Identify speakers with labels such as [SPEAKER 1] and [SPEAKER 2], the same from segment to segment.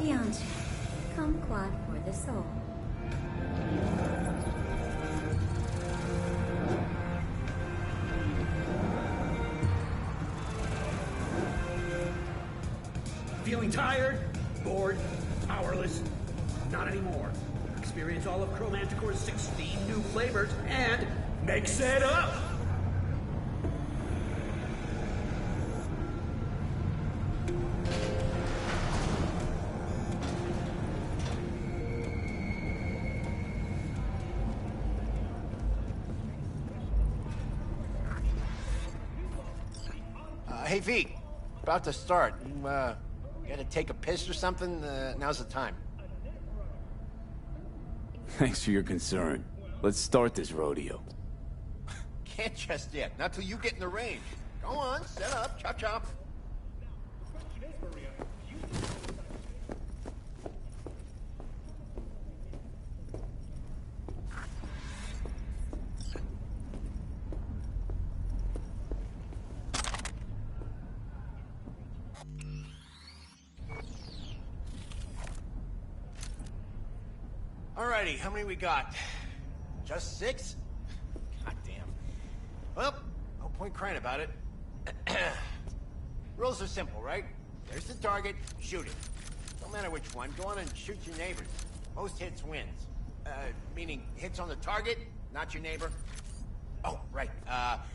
[SPEAKER 1] Tianchi, kumquat for the soul.
[SPEAKER 2] Feeling tired? Bored? Powerless? Not anymore. Experience all of Chromanticore's 16 new flavors and mix it up!
[SPEAKER 3] Hey, V. About to start. You, gotta take a piss or something? Now's the time.
[SPEAKER 4] Thanks for your concern. Let's start this rodeo.
[SPEAKER 3] Can't just yet. Not till you get in the range. Go on, set up, chop chop. Alrighty, how many we got? Just 6? God damn. Well, no point crying about it. Rules are simple, right? There's the target, shoot it. No matter which one, go on and shoot your neighbors. Most hits wins. Meaning hits on the target, not your neighbor. Oh, right.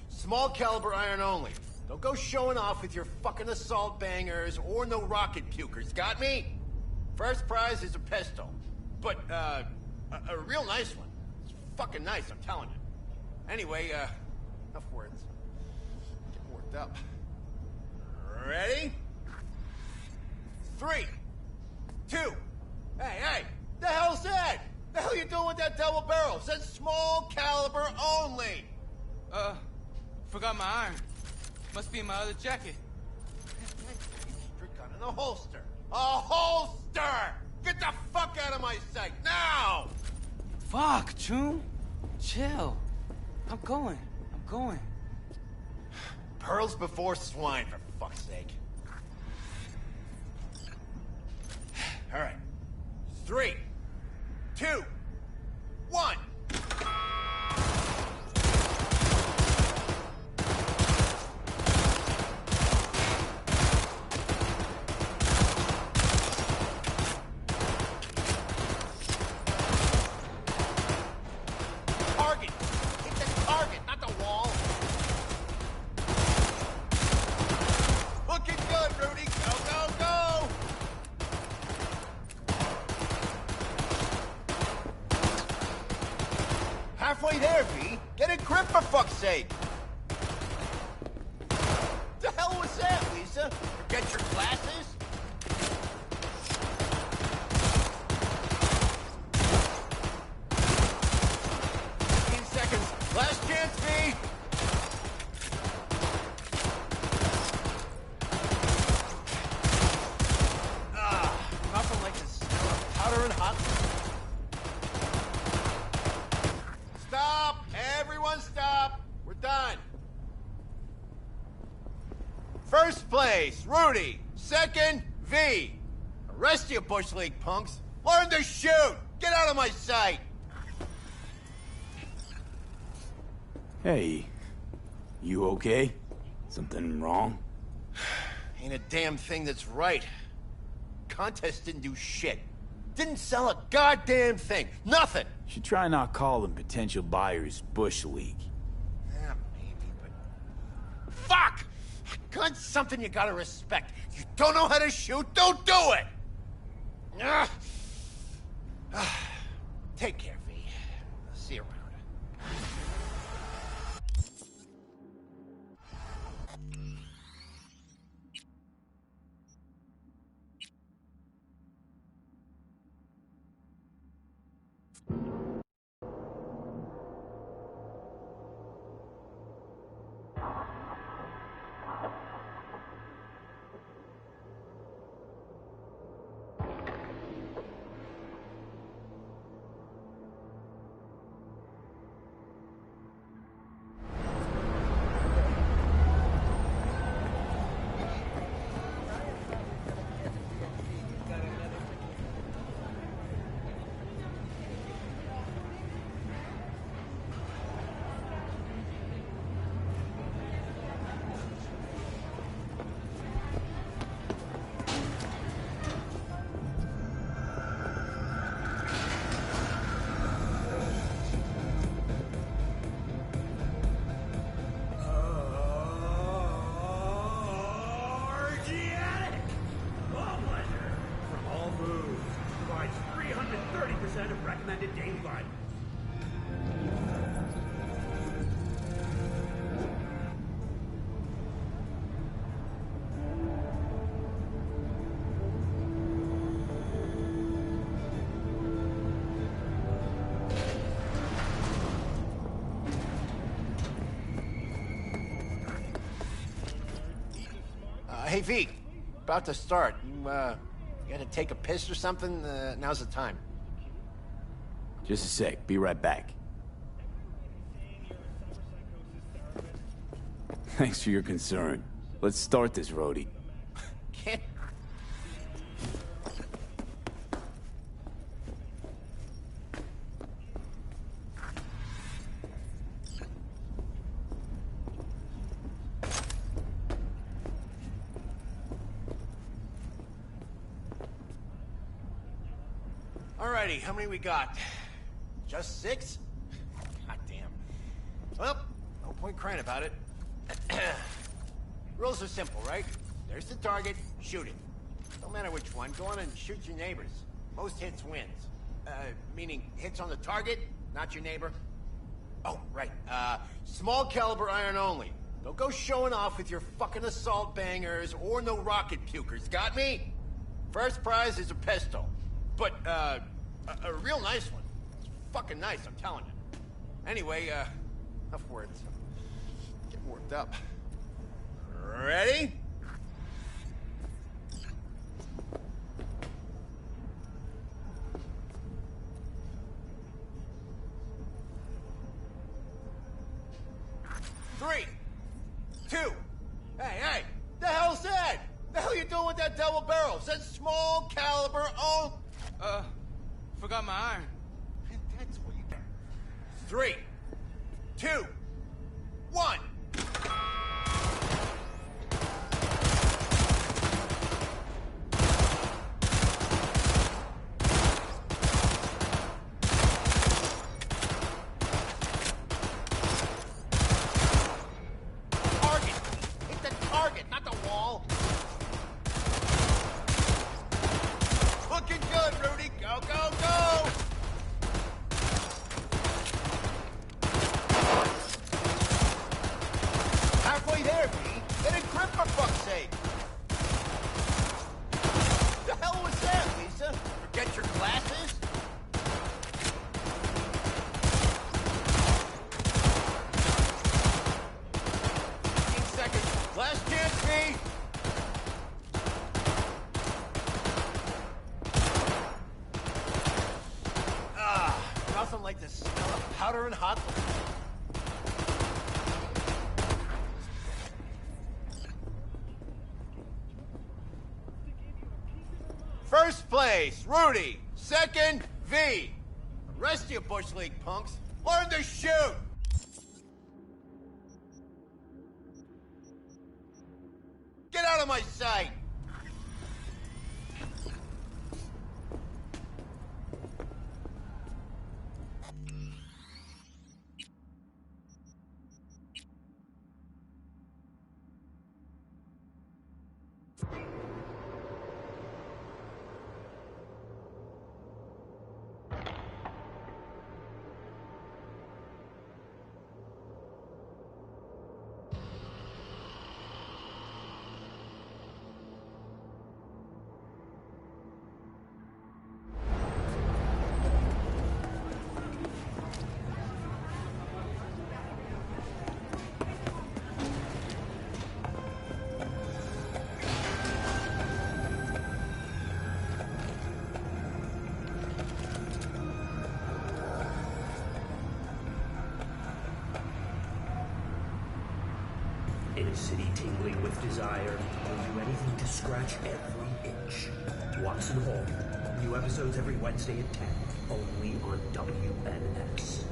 [SPEAKER 3] Small caliber iron only. Don't go showing off with your fucking assault bangers or no rocket pukers, got me? First prize is a pistol. But, a real nice one. It's fucking nice, I'm telling you. Anyway, enough words. Getting worked up. Ready? 3, 2. Hey, the hell's that? The hell you doing with that double barrel? It says small caliber only.
[SPEAKER 5] Forgot my iron. Must be in my other jacket.
[SPEAKER 3] Your gun in a holster. A holster! Get the fuck out of my sight, now!
[SPEAKER 5] Fuck, June. Chill. I'm going.
[SPEAKER 3] Pearls before swine, for fuck's sake. All right. 3, 2, 1. Target! Hit the target, not the wall! Looking good, Rudy! Go, go, go! Halfway there, V. Get a grip, for fuck's sake! The hell was that, Lisa? Forget your glasses? Last chance, V! Nothing like the smell of powder and hot. Stop! Everyone stop! We're done. First place, Rudy. Second, V. The rest of you Bush League punks, learn to shoot! Get out of my sight!
[SPEAKER 4] Hey, you okay? Something wrong?
[SPEAKER 3] Ain't a damn thing that's right. Contest didn't do shit. Didn't sell a goddamn thing. Nothing.
[SPEAKER 4] Should try not calling potential buyers Bush League.
[SPEAKER 3] Yeah, maybe, but... Fuck! Gun's something you gotta respect. You don't know how to shoot, don't do it! Ugh. Take care, V. I'll see you around.
[SPEAKER 2] 10% of recommended daily violence.
[SPEAKER 3] Hey, V. About to start. You gotta take a piss or something? Now's the time.
[SPEAKER 4] Just a sec. Be right back. Thanks for your concern. Let's start this, Rhodey.
[SPEAKER 3] Can't... Alrighty, how many we got? Just 6? God damn. Well, no point crying about it. Rules are simple, right? There's the target, shoot it. No matter which one, go on and shoot your neighbors. Most hits wins. Meaning hits on the target, not your neighbor. Oh, right. Small caliber iron only. Don't go showing off with your fucking assault bangers or no rocket pukers, got me? First prize is a pistol. But, a real nice one. It's fucking nice, I'm telling you. Anyway, enough words. Getting worked up. Ready? Three, 2. Hey, the hell's that? The hell you doing with that double barrel? Says small caliber oh.
[SPEAKER 5] Forgot my iron.
[SPEAKER 3] That's what you got. 3, 2, 1. Target! Hit the target, not the wall. Looking good, Rudy. Go, go, go! Halfway there, B. Get a grip, for fuck's sake. The hell was that, Lisa? Forget your glasses? 15 seconds. Last chance, B. Nothing like the smell of powder and hot liquor. First place, Rudy. Second, V. The rest of you Bush League punks, learn to shoot. Get out of my sight.
[SPEAKER 6] In a city tingling with desire, we'll do anything to scratch every itch. Watson Hall. New episodes every Wednesday at 10, only on WNS.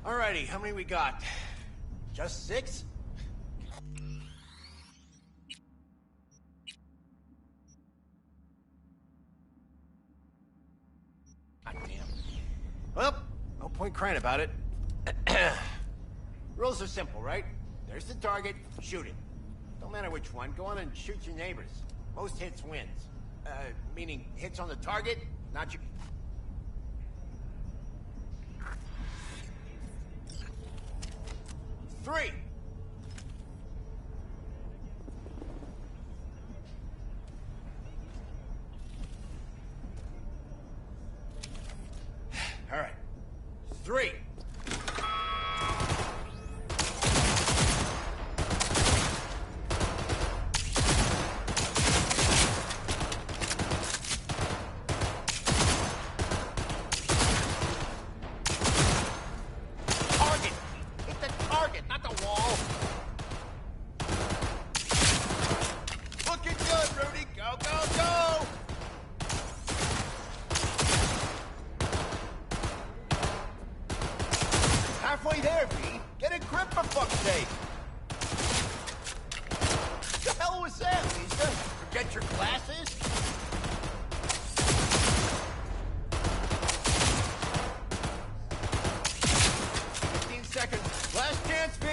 [SPEAKER 3] Alrighty, how many we got? Just 6? God damn. Well, no point crying about it. Rules are simple, right? There's the target, shoot it. Don't matter which one, go on and shoot your neighbors. Most hits wins. Meaning hits on the target, not your... Three. All right. 3. Target! Hit the target, not the wall! Looking good, Rudy! Go, go, go! Halfway there, V. Get a grip for fuck's sake! What the hell was that, Lisa? Forget your glasses? Seconds. Last chance, V.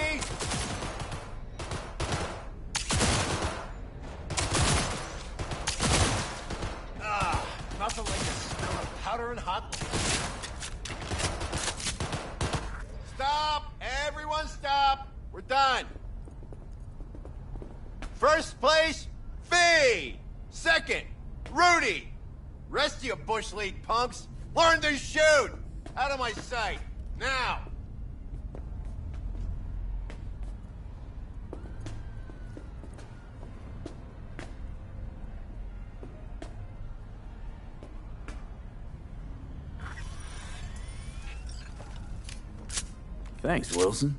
[SPEAKER 3] Nothing like the smell of powder and hot liquor. Stop! Everyone stop! We're done. First place, V. Second, Rudy. Rest of you Bush League punks, learn to shoot. Out of my sight. Now.
[SPEAKER 4] Thanks, Wilson.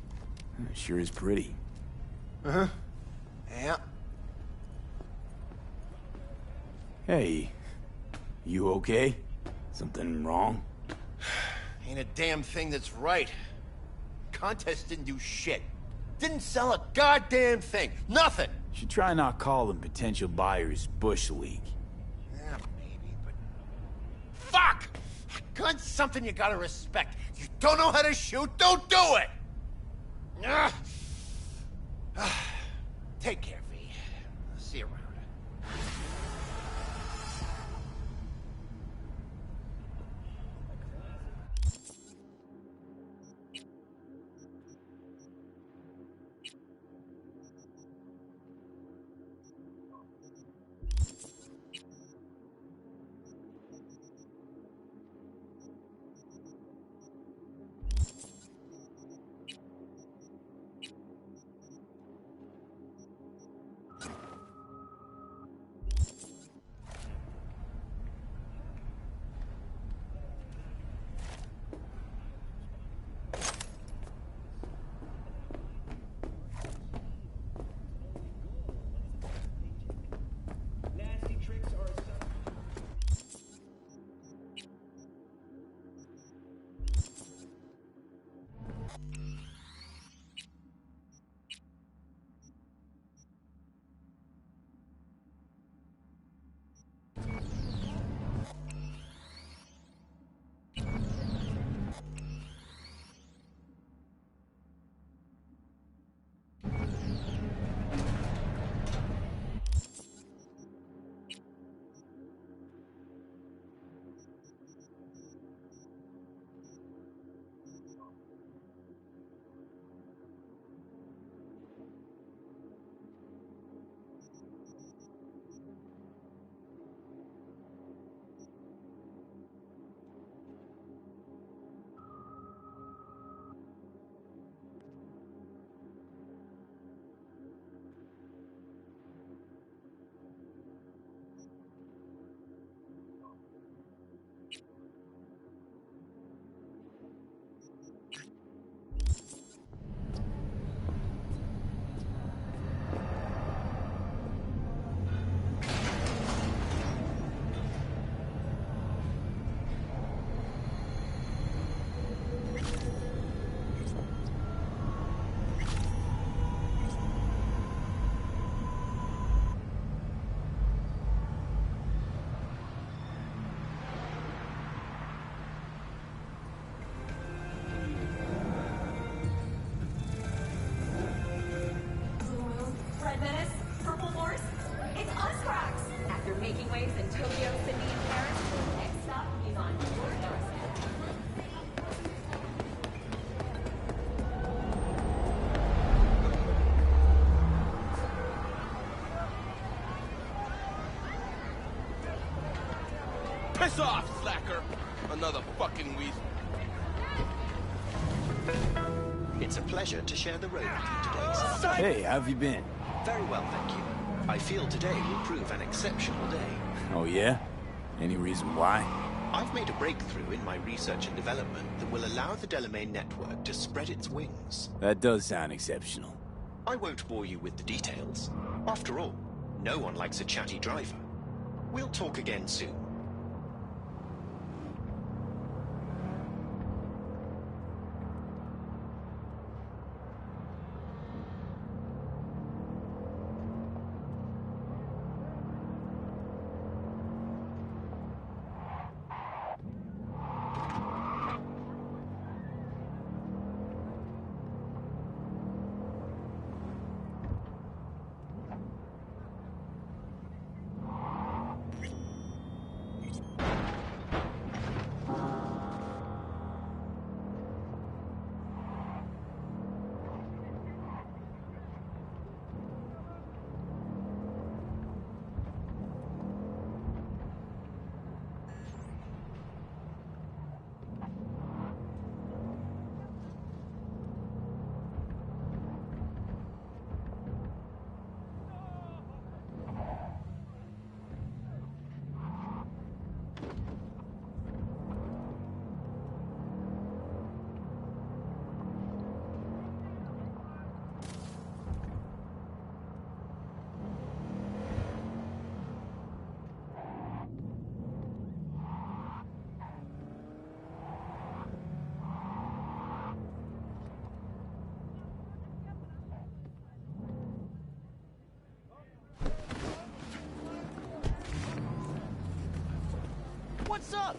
[SPEAKER 4] Sure is pretty.
[SPEAKER 3] Uh-huh. Yeah.
[SPEAKER 4] Hey, you okay? Something wrong?
[SPEAKER 3] Ain't a damn thing that's right. Contest didn't do shit. Didn't sell a goddamn thing. Nothing.
[SPEAKER 4] Should try not calling potential buyers Bush League.
[SPEAKER 3] Yeah, maybe, but... Fuck! Gun's something you gotta respect. You don't know how to shoot, don't do it! Take care, V. See you around.
[SPEAKER 5] Piss off, slacker! Another fucking weasel.
[SPEAKER 7] It's a pleasure to share the road with you today, sir.
[SPEAKER 4] Hey, how have you been?
[SPEAKER 7] Very well, thank you. I feel today will prove an exceptional day.
[SPEAKER 4] Oh, yeah? Any reason why?
[SPEAKER 7] I've made a breakthrough in my research and development that will allow the Delamain network to spread its wings.
[SPEAKER 4] That does sound exceptional.
[SPEAKER 7] I won't bore you with the details. After all, no one likes a chatty driver. We'll talk again soon.
[SPEAKER 3] What's up?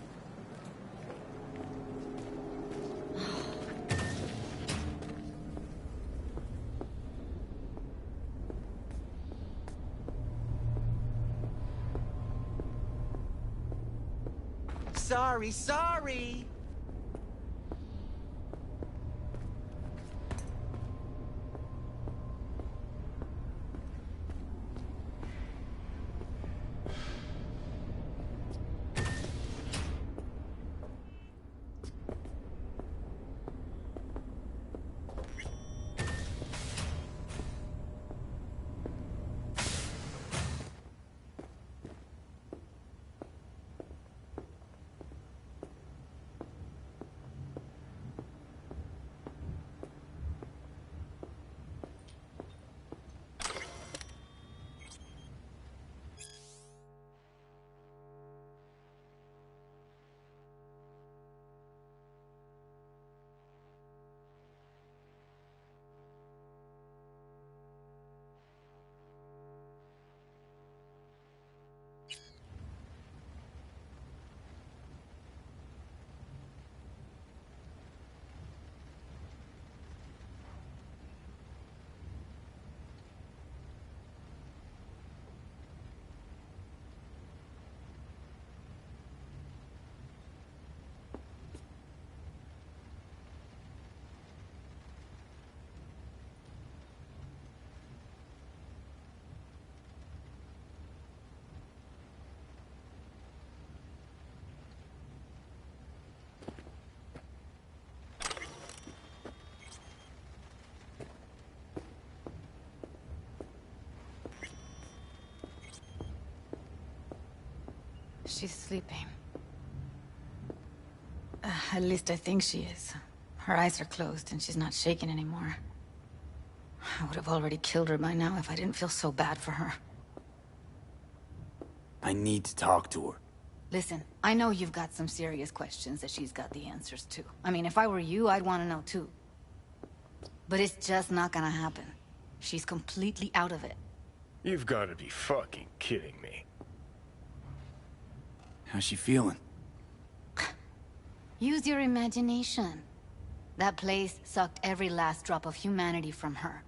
[SPEAKER 3] Sorry.
[SPEAKER 8] She's sleeping. At least I think she is. Her eyes are closed and she's not shaking anymore. I would have already killed her by now if I didn't feel so bad for her.
[SPEAKER 4] I need to talk to her.
[SPEAKER 8] Listen, I know you've got some serious questions that she's got the answers to. I mean, if I were you, I'd want to know too. But it's just not gonna happen. She's completely out of it.
[SPEAKER 9] You've got to be fucking kidding me.
[SPEAKER 4] How's she feeling?
[SPEAKER 8] Use your imagination. That place sucked every last drop of humanity from her.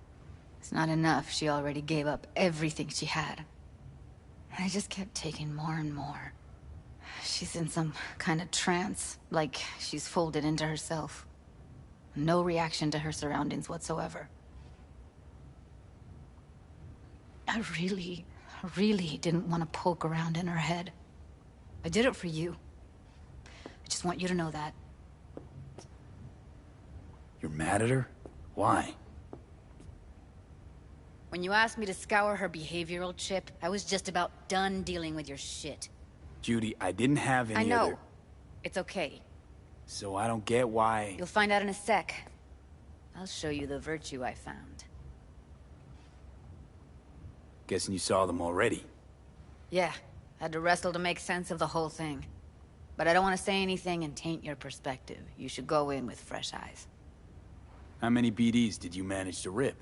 [SPEAKER 8] It's not enough, she already gave up everything she had. I just kept taking more and more. She's in some kind of trance, like she's folded into herself. No reaction to her surroundings whatsoever. I really didn't want to poke around in her head. I did it for you. I just want you to know that.
[SPEAKER 4] You're mad at her? Why?
[SPEAKER 8] When you asked me to scour her behavioral chip, I was just about done dealing with your shit.
[SPEAKER 4] Judy, I didn't have any
[SPEAKER 8] I know.
[SPEAKER 4] other...
[SPEAKER 8] It's okay.
[SPEAKER 4] So I don't get why...
[SPEAKER 8] You'll find out in a sec. I'll show you the virtue I found.
[SPEAKER 4] Guessing you saw them already.
[SPEAKER 8] Yeah, had to wrestle to make sense of the whole thing. But I don't want to say anything and taint your perspective. You should go in with fresh eyes.
[SPEAKER 4] How many BDs did you manage to rip?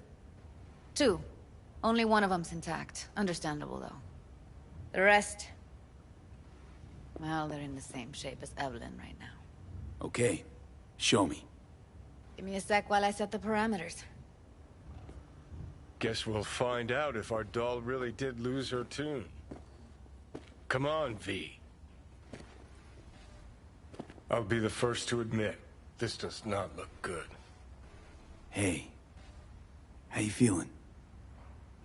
[SPEAKER 8] 2. Only one of them's intact. Understandable, though. The rest... well, they're in the same shape as Evelyn right now.
[SPEAKER 4] Okay. Show me.
[SPEAKER 8] Give me a sec while I set the parameters.
[SPEAKER 9] Guess we'll find out if our doll really did lose her tune. Come on, V. I'll be the first to admit, this does not look good.
[SPEAKER 4] Hey. How you feeling?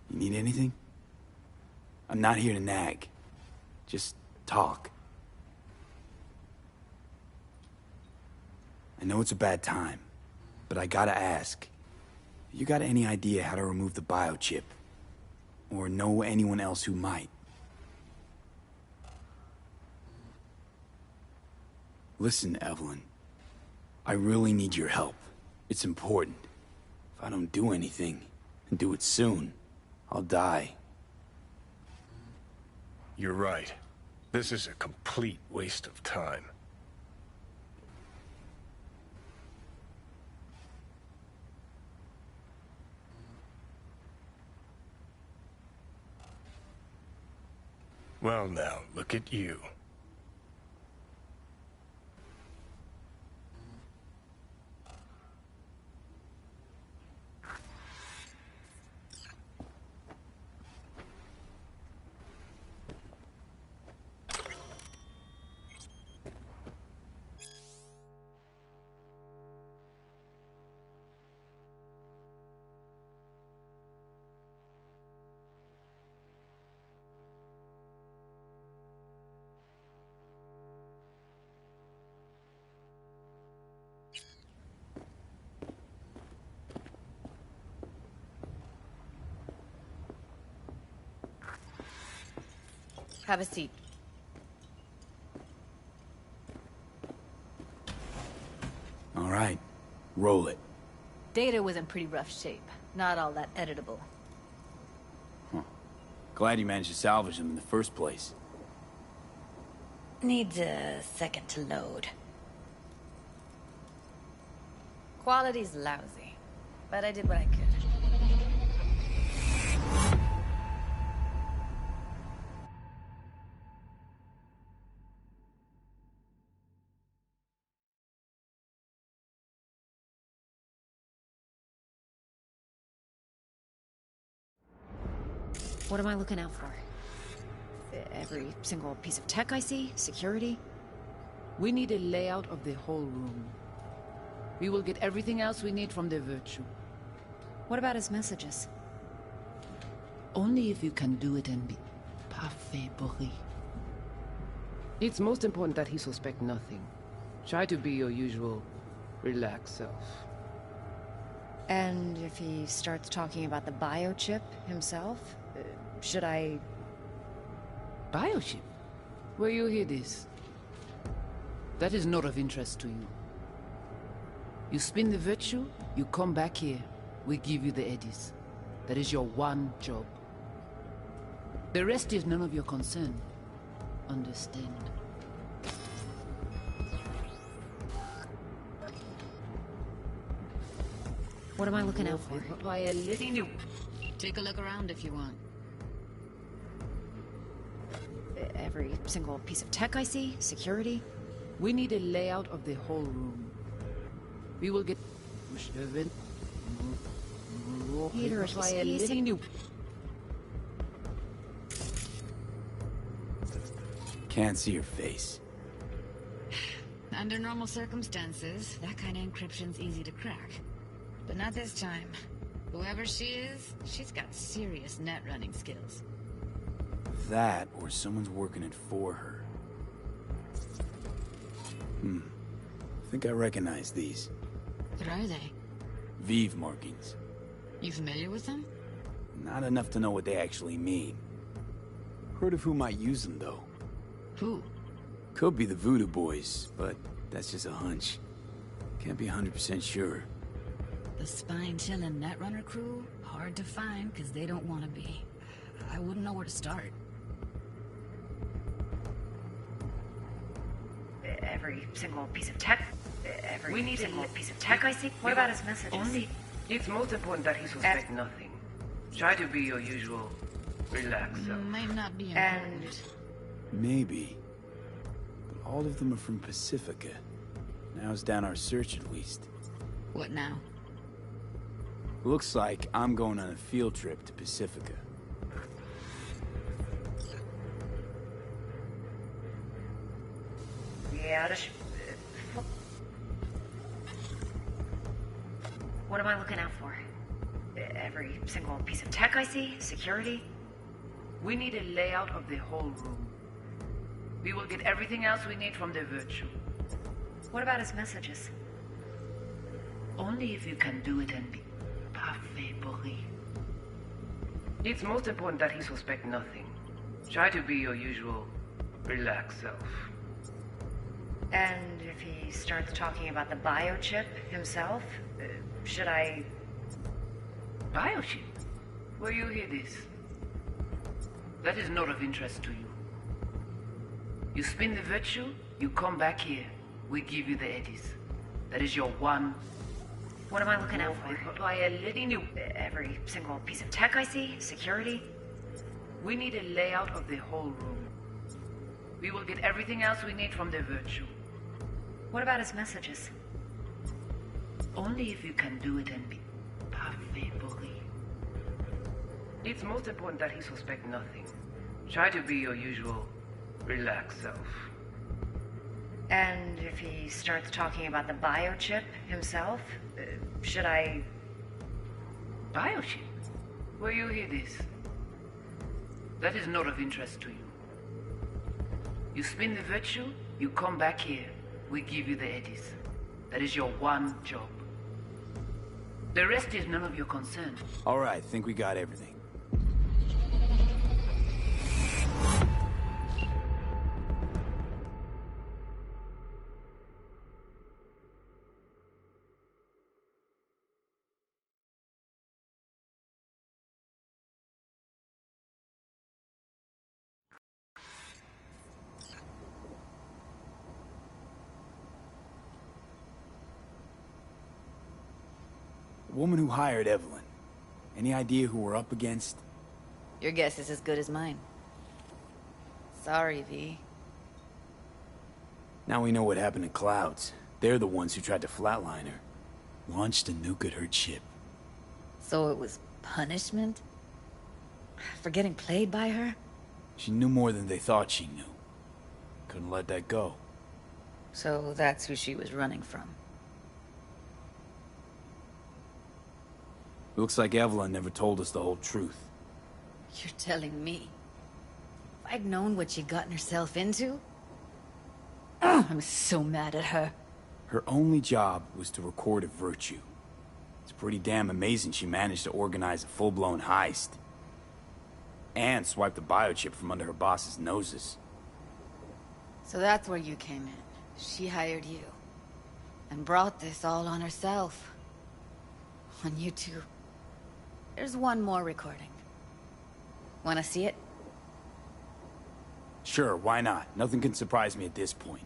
[SPEAKER 4] You need anything? I'm not here to nag. Just talk. I know it's a bad time, but I gotta ask. You got any idea how to remove the biochip? Or know anyone else who might? Listen, Evelyn. I really need your help. It's important. If I don't do anything, and do it soon, I'll die.
[SPEAKER 9] You're right. This is a complete waste of time. Well now, look at you.
[SPEAKER 8] Have a seat.
[SPEAKER 4] All right. Roll it.
[SPEAKER 8] Data was in pretty rough shape. Not all that editable.
[SPEAKER 4] Huh. Glad you managed to salvage them in the first place.
[SPEAKER 8] Needs a second to load. Quality's lousy, but I did what I could.
[SPEAKER 10] What am I looking out for? Every single piece of tech I see? Security?
[SPEAKER 11] We need a layout of the whole room. We will get everything else we need from the Virtue.
[SPEAKER 10] What about his messages?
[SPEAKER 11] Only if you can do it and be parfait, Boris. It's most important that he suspect nothing. Try to be your usual, relaxed self.
[SPEAKER 10] And if he starts talking about the biochip himself, should I...
[SPEAKER 11] Biochip? Where you hear this? That is not of interest to you. You spin the Virtue, you come back here, we give you the eddies. That is your one job. The rest is none of your concern. Understand?
[SPEAKER 10] What am I looking out for?
[SPEAKER 8] Take a look around if you want.
[SPEAKER 10] Every single piece of tech I see? Security?
[SPEAKER 11] We need a layout of the whole room. We will get...
[SPEAKER 10] Peter, he's...
[SPEAKER 4] Can't see your face.
[SPEAKER 8] Under normal circumstances, that kind of encryption's easy to crack. But not this time. Whoever she is, she's got serious net running skills.
[SPEAKER 4] That, or someone's working it for her. I think I recognize these.
[SPEAKER 8] What are they?
[SPEAKER 4] Vive markings.
[SPEAKER 8] You familiar with them?
[SPEAKER 4] Not enough to know what they actually mean. Heard of who might use them, though.
[SPEAKER 8] Who?
[SPEAKER 4] Could be the Voodoo Boys, but that's just a hunch. Can't be 100% sure.
[SPEAKER 8] The spine-chilling Netrunner crew? Hard to find, because they don't want to be. I wouldn't know where to start.
[SPEAKER 10] Every single piece of tech... Every single piece of tech I see? What about his messages?
[SPEAKER 12] Only... It's most important that he suspect nothing. Try to be your usual... relaxed self.
[SPEAKER 8] Might not be important.
[SPEAKER 4] Maybe. But all of them are from Pacifica. Now's down our search, at least.
[SPEAKER 8] What now?
[SPEAKER 4] Looks like I'm going on a field trip to Pacifica.
[SPEAKER 10] Yeah, what am I looking out for? Every single piece of tech I see? Security?
[SPEAKER 12] We need a layout of the whole room. We will get everything else we need from the virtue.
[SPEAKER 10] What about his messages?
[SPEAKER 12] Only if you can do it and be parfait pourri. It's most important that he suspect nothing. Try to be your usual relaxed self.
[SPEAKER 10] And if he starts talking about the biochip himself, should I...
[SPEAKER 12] Biochip? Where you hear this? That is not of interest to you. You spin the virtue, you come back here. We give you the eddies. That is your one...
[SPEAKER 10] What am I looking out for?
[SPEAKER 12] By a letting you...
[SPEAKER 10] Every single piece of tech I see? Security?
[SPEAKER 12] We need a layout of the whole room. We will get everything else we need from the virtue.
[SPEAKER 10] What about his messages?
[SPEAKER 12] Only if you can do it and be parfait pourri. It's most important that he suspect nothing. Try to be your usual relaxed self.
[SPEAKER 10] And if he starts talking about the biochip himself, should I...
[SPEAKER 12] Biochip? Where you hear this? That is not of interest to you. You spin the virtue, you come back here. We give you the eddies. That is your one job. The rest is none of your concern.
[SPEAKER 4] All right, think we got everything. The woman who hired Evelyn. Any idea who we're up against?
[SPEAKER 8] Your guess is as good as mine. Sorry, V.
[SPEAKER 4] Now we know what happened to Clouds. They're the ones who tried to flatline her. Launched a nuke at her ship.
[SPEAKER 8] So it was punishment? For getting played by her?
[SPEAKER 4] She knew more than they thought she knew. Couldn't let that go.
[SPEAKER 8] So that's who she was running from.
[SPEAKER 4] Looks like Evelyn never told us the whole truth.
[SPEAKER 8] You're telling me? If I'd known what she'd gotten herself into? I'm so mad at her.
[SPEAKER 4] Her only job was to record a virtue. It's pretty damn amazing she managed to organize a full-blown heist. And swipe the biochip from under her boss's noses.
[SPEAKER 8] So that's where you came in. She hired you. And brought this all on herself. On you two. There's one more recording. Wanna see it?
[SPEAKER 4] Sure, why not? Nothing can surprise me at this point.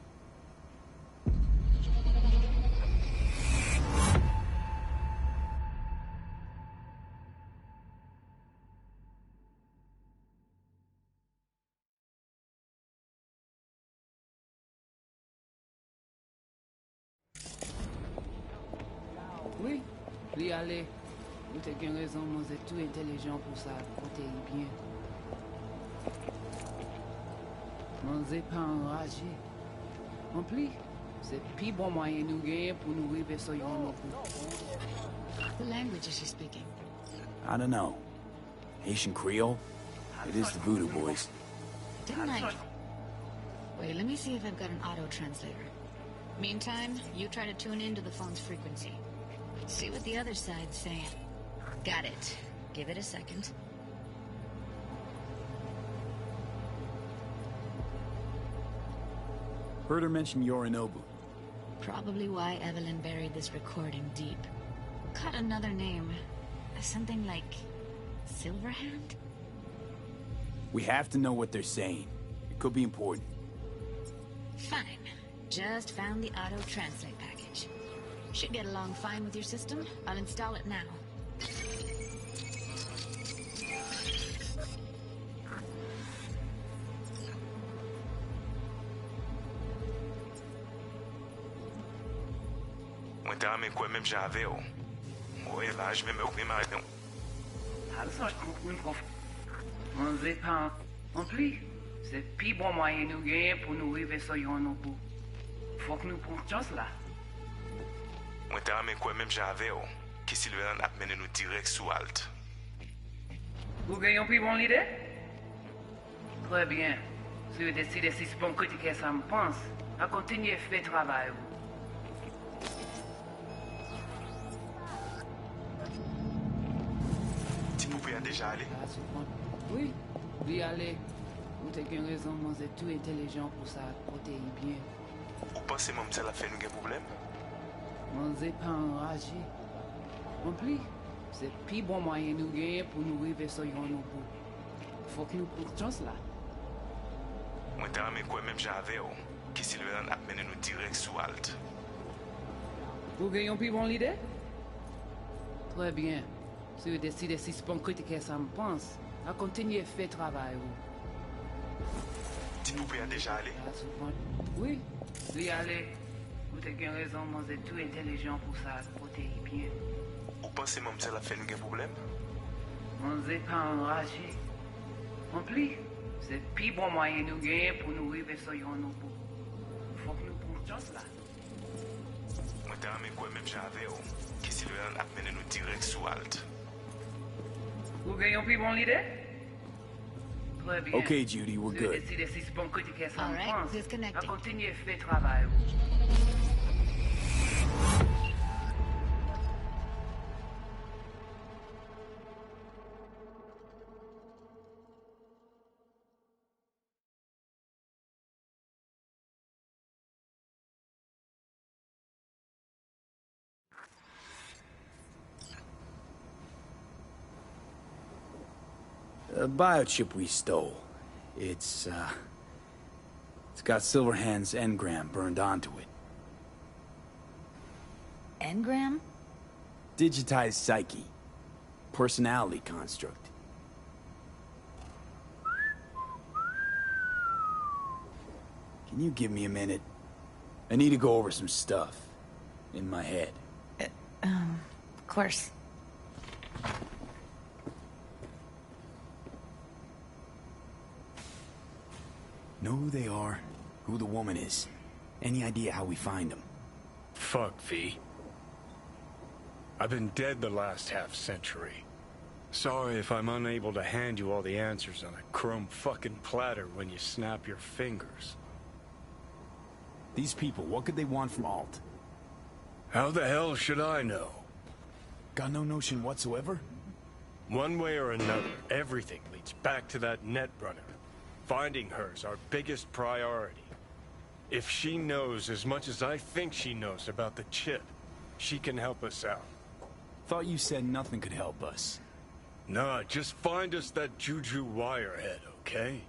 [SPEAKER 11] Oui, li ale. Ou te gen raison, moi c'est tout intelligent pour ça, côté bien. Moi c'est pas enragé. En plus, c'est plus bon moyen nous gagner pour nous arriver sur yon
[SPEAKER 8] The language is she speaking?
[SPEAKER 4] I don't know. Haitian Creole? It is the Voodoo Boys.
[SPEAKER 8] Didn't I... Wait, let me see if I've got an auto-translator. Meantime, you try to tune into the phone's frequency. See what the other side's saying. Got it. Give it a second.
[SPEAKER 4] Heard her mention Yorinobu.
[SPEAKER 8] Probably why Evelyn buried this recording deep. Caught another name. Something like... Silverhand?
[SPEAKER 4] We have to know what they're saying. It could be important.
[SPEAKER 8] Fine. Just found the auto-translate package. Should get along fine with your system. I'll install it now.
[SPEAKER 13] Mwen te rame kwen menm jan ave yo. Ouye la, jme me ouve ma rete.
[SPEAKER 12] Ça, je comprends pas. On se pas en plus. C'est le plus bon moyen nous gagner pour nous arriver sur yon nos bouts. Faut que nous prenions chance là.
[SPEAKER 13] Mwen te rame kwen menm jan ave yo. Ki Silveran ap mene nou direct sous alt.
[SPEAKER 12] Vous gagnez plus bon l'idée? Très bien. Si vous décidez si c'est bon côté que ça me pense, à continuer à faire travail.
[SPEAKER 13] Ti nou pe a deja ale?
[SPEAKER 11] Oui, oui, allez. Vous avez une raison, vous êtes tout intelligent pour ça, protéger bien.
[SPEAKER 13] Ou pense mwen mse la fe nou gen problem?
[SPEAKER 11] Vous n'êtes pas enragé. En plus, c'est le plus bon moyen nous gagner pour nous arriver sur yon nos bouts. Faut que nous prenions chance là.
[SPEAKER 13] Mwen te rame kwen menm jan ave yo. Ki Silveran ap mene nou direct sous alt.
[SPEAKER 11] Vous gagnez plus bon l'idée? Très bien. Si vous décidez si c'est bon côté que ça me pense, à continuer à faire travail.
[SPEAKER 13] Ti nou pe a deja ale?
[SPEAKER 11] Oui.
[SPEAKER 12] Oui, allez. Vous avez raison, vous êtes tout intelligent pour ça, protéger bien.
[SPEAKER 13] Ou pense mwen mse la fe nou gen problem?
[SPEAKER 12] On n'est pas enragé. En plus, c'est le plus bon moyen nous gagner pour nous arriver sur yon nos bouts. Faut que nous prenions chance là.
[SPEAKER 13] Mwen te rame kwen menm jan ave yo. Ki Silveran ap mene nou direct sous alt.
[SPEAKER 12] Vous gagnez plus bon l'idée? Très bien.
[SPEAKER 4] Okay, Judy, we're
[SPEAKER 12] Si vous
[SPEAKER 4] good.
[SPEAKER 12] décidez si c'est bon côté que ça me
[SPEAKER 8] All right,
[SPEAKER 12] pense,
[SPEAKER 8] disconnecting.
[SPEAKER 12] à continuer à faire travail.
[SPEAKER 4] The biochip we stole. It's got Silverhand's engram burned onto it.
[SPEAKER 8] Engram?
[SPEAKER 4] Digitized psyche. Personality construct. Can you give me a minute? I need to go over some stuff. In my head.
[SPEAKER 8] Of course.
[SPEAKER 4] Know who they are, who the woman is. Any idea how we find them?
[SPEAKER 9] Fuck, V. I've been dead the last half-century. Sorry if I'm unable to hand you all the answers on a chrome fucking platter when you snap your fingers.
[SPEAKER 4] These people, what could they want from Alt?
[SPEAKER 9] How the hell should I know?
[SPEAKER 4] Got no notion whatsoever?
[SPEAKER 9] One way or another, everything leads back to that Netrunner. Finding her's our biggest priority. If she knows as much as I think she knows about the chip, she can help us out.
[SPEAKER 4] Thought you said nothing could help us.
[SPEAKER 9] Nah, just find us that Juju wirehead, okay?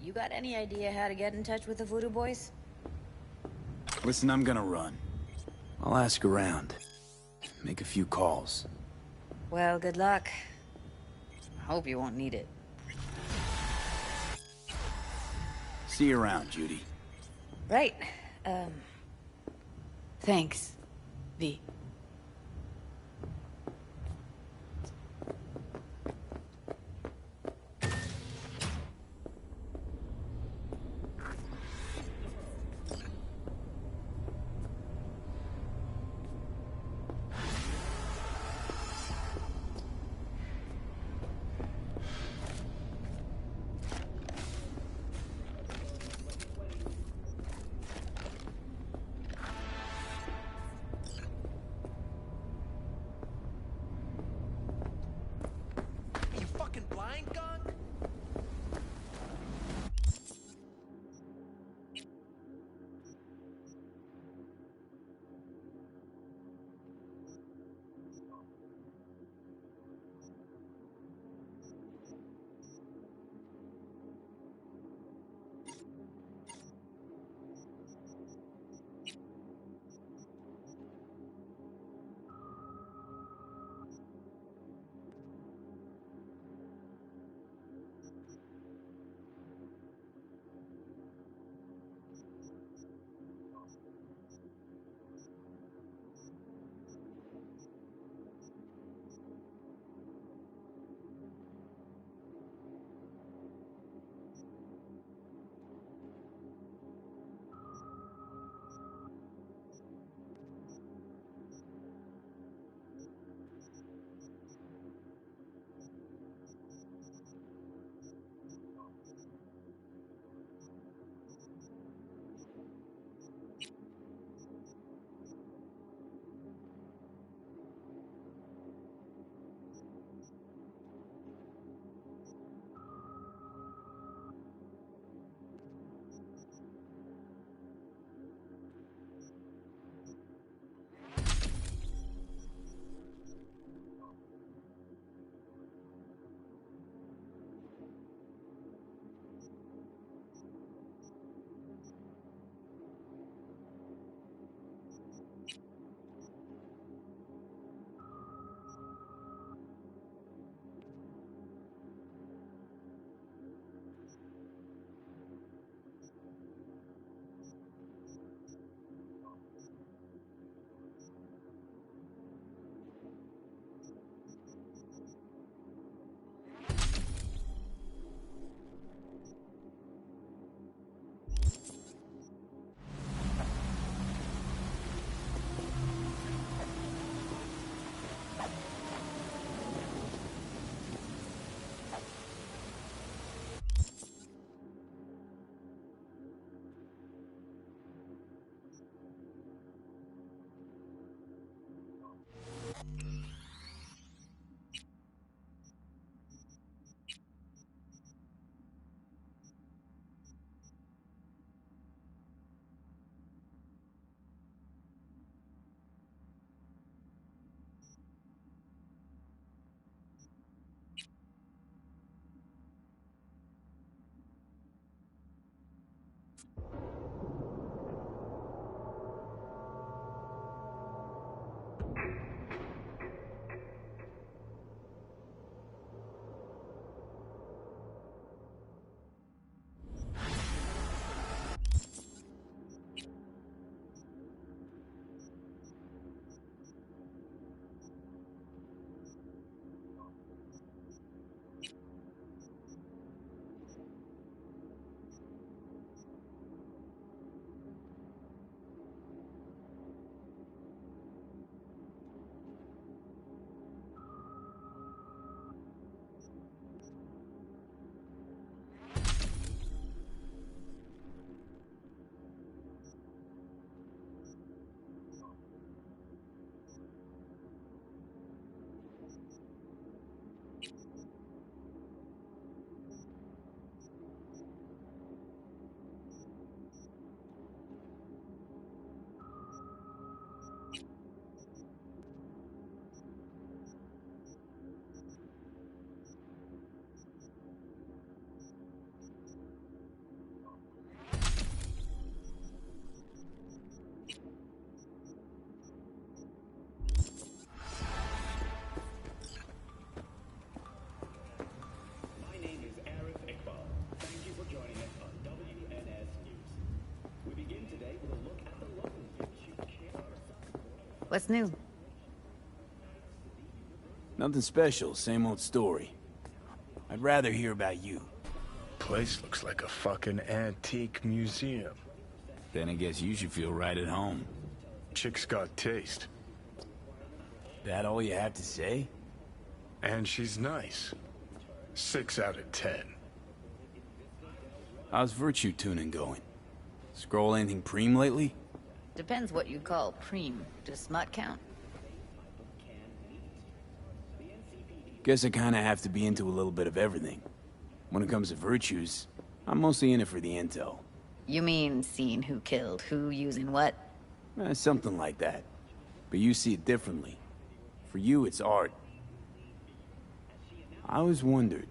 [SPEAKER 14] you got any idea how to get in touch with the Voodoo Boys?
[SPEAKER 4] Listen, I'm gonna run. I'll ask around. Make a few calls.
[SPEAKER 14] Well, good luck. I hope you won't need it.
[SPEAKER 4] See you around, Judy.
[SPEAKER 14] Right.
[SPEAKER 8] Thanks, V. What's new?
[SPEAKER 4] Nothing special, same old story. I'd rather hear about you.
[SPEAKER 9] Place looks like a fucking antique museum.
[SPEAKER 4] Then I guess you should feel right at home.
[SPEAKER 9] Chick's got taste.
[SPEAKER 4] That all you have to say?
[SPEAKER 9] And she's nice. 6 out of 10.
[SPEAKER 4] How's virtue tuning going? Scroll anything preem lately?
[SPEAKER 8] Depends what you call preem. Does smut count?
[SPEAKER 4] Guess I kinda have to be into a little bit of everything. When it comes to virtues, I'm mostly in it for the intel.
[SPEAKER 8] You mean seeing who killed who, using what?
[SPEAKER 4] Something like that. But you see it differently. For you, it's art. I always wondered,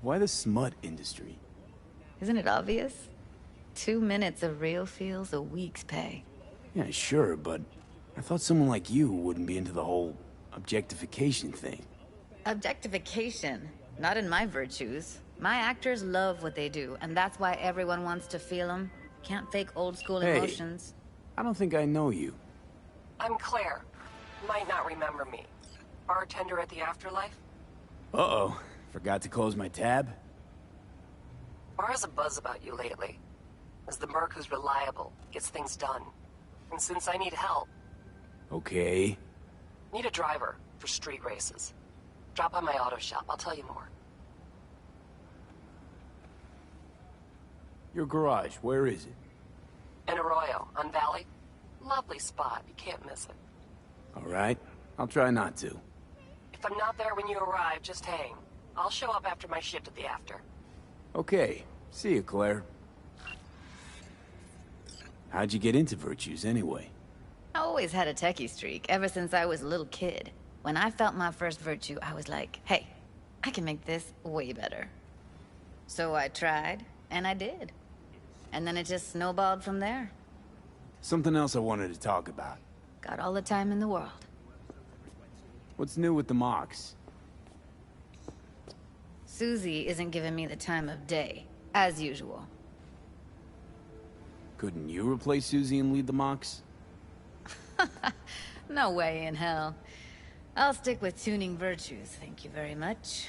[SPEAKER 4] why the smut industry?
[SPEAKER 8] Isn't it obvious? 2 minutes of real feels a week's pay.
[SPEAKER 4] Yeah, sure, but I thought someone like you wouldn't be into the whole objectification thing.
[SPEAKER 8] Objectification? Not in my virtues. My actors love what they do, and that's why everyone wants to feel them. Can't fake old school emotions.
[SPEAKER 4] I don't think I know you.
[SPEAKER 15] I'm Claire. Might not remember me. Bartender at the Afterlife?
[SPEAKER 4] Uh-oh. Forgot to close my tab?
[SPEAKER 15] Bar has a buzz about you lately. As the merc who's reliable, gets things done. And since I need help...
[SPEAKER 4] Okay.
[SPEAKER 15] Need a driver for street races. Drop by my auto shop, I'll tell you more.
[SPEAKER 4] Your garage, where is it?
[SPEAKER 15] In Arroyo, on Valley. Lovely spot, you can't miss it.
[SPEAKER 4] Alright, I'll try not to.
[SPEAKER 15] If I'm not there when you arrive, just hang. I'll show up after my shift at the after.
[SPEAKER 4] Okay, see you, Claire. How'd you get into virtues, anyway?
[SPEAKER 8] I always had a techie streak, ever since I was a little kid. When I felt my first virtue, I was like, hey, I can make this way better. So I tried, and I did. And then it just snowballed from there.
[SPEAKER 4] Something else I wanted to talk about.
[SPEAKER 8] Got all the time in the world.
[SPEAKER 4] What's new with the mocks?
[SPEAKER 8] Susie isn't giving me the time of day, as usual.
[SPEAKER 4] Couldn't you replace Susie and lead the mocks?
[SPEAKER 8] No way in hell. I'll stick with tuning virtues, thank you very much.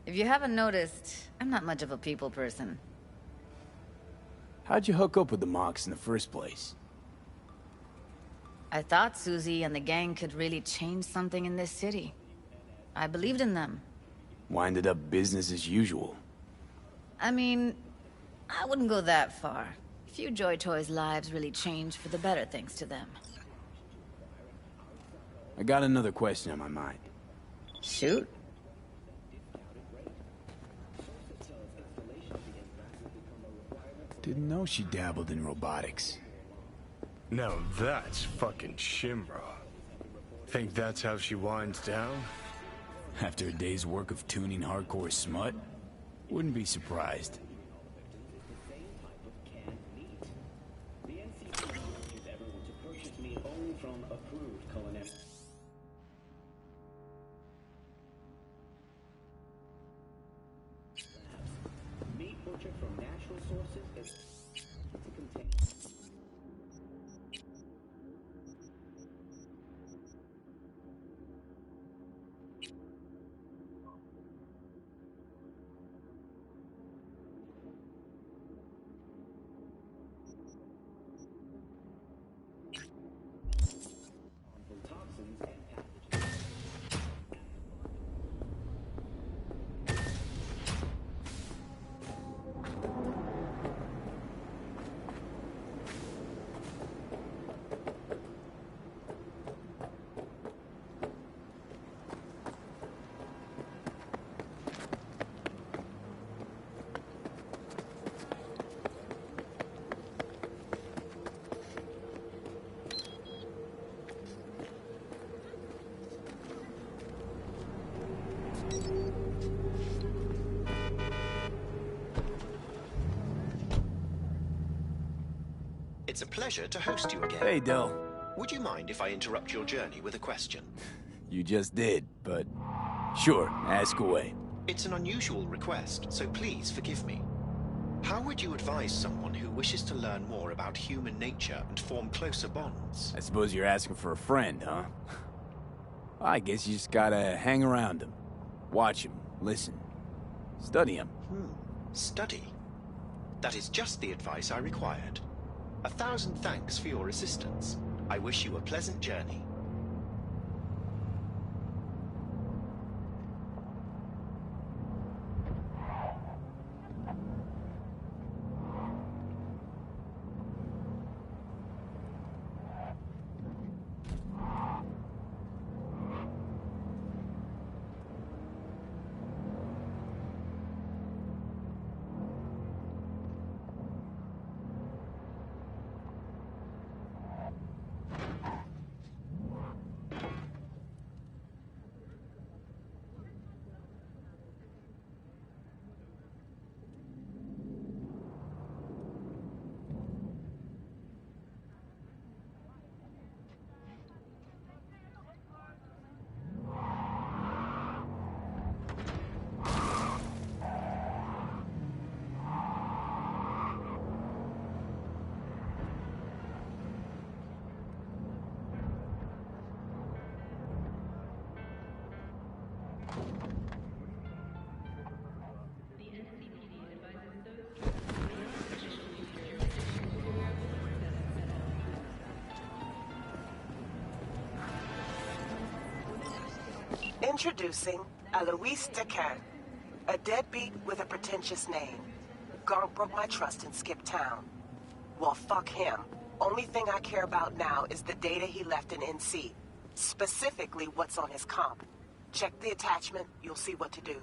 [SPEAKER 8] If you haven't noticed, I'm not much of a people person.
[SPEAKER 4] How'd you hook up with the mocks in the first place?
[SPEAKER 8] I thought Susie and the gang could really change something in this city. I believed in them.
[SPEAKER 4] Winded up business as usual.
[SPEAKER 8] I mean, I wouldn't go that far. Few Joy Toys' lives really changed for the better thanks to them.
[SPEAKER 4] I got another question on my mind.
[SPEAKER 8] Shoot.
[SPEAKER 4] Didn't know she dabbled in robotics.
[SPEAKER 9] Now that's fucking Shimra. Think that's how she winds down?
[SPEAKER 4] After a day's work of tuning hardcore smut? Wouldn't be surprised.
[SPEAKER 7] It's a pleasure to host you again.
[SPEAKER 4] Hey, Del.
[SPEAKER 7] Would you mind if I interrupt your journey with a question?
[SPEAKER 4] You just did, but... Sure, ask away.
[SPEAKER 7] It's an unusual request, so please forgive me. How would you advise someone who wishes to learn more about human nature and form closer bonds?
[SPEAKER 4] I suppose you're asking for a friend, huh? I guess you just gotta hang around him. Watch him, listen, study him.
[SPEAKER 7] Study? That is just the advice I required. 1,000 thanks for your assistance. I wish you a pleasant journey.
[SPEAKER 16] Introducing Alois Decan, a deadbeat with a pretentious name. Garp broke my trust and skipped town. Well, fuck him. Only thing I care about now is the data he left in NC. Specifically, what's on his comp. Check the attachment, you'll see what to do.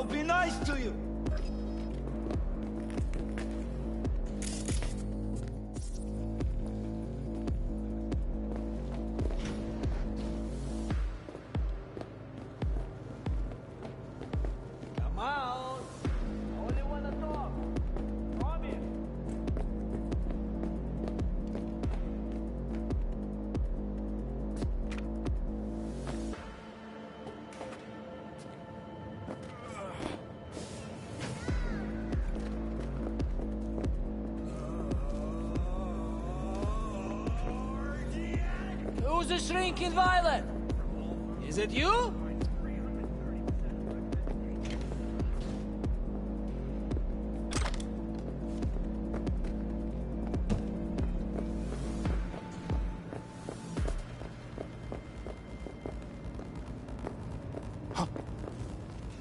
[SPEAKER 17] I'll be nice to you. Come out. I only wanna talk. Come here.
[SPEAKER 11] Who's the shrinking violet? Is it you?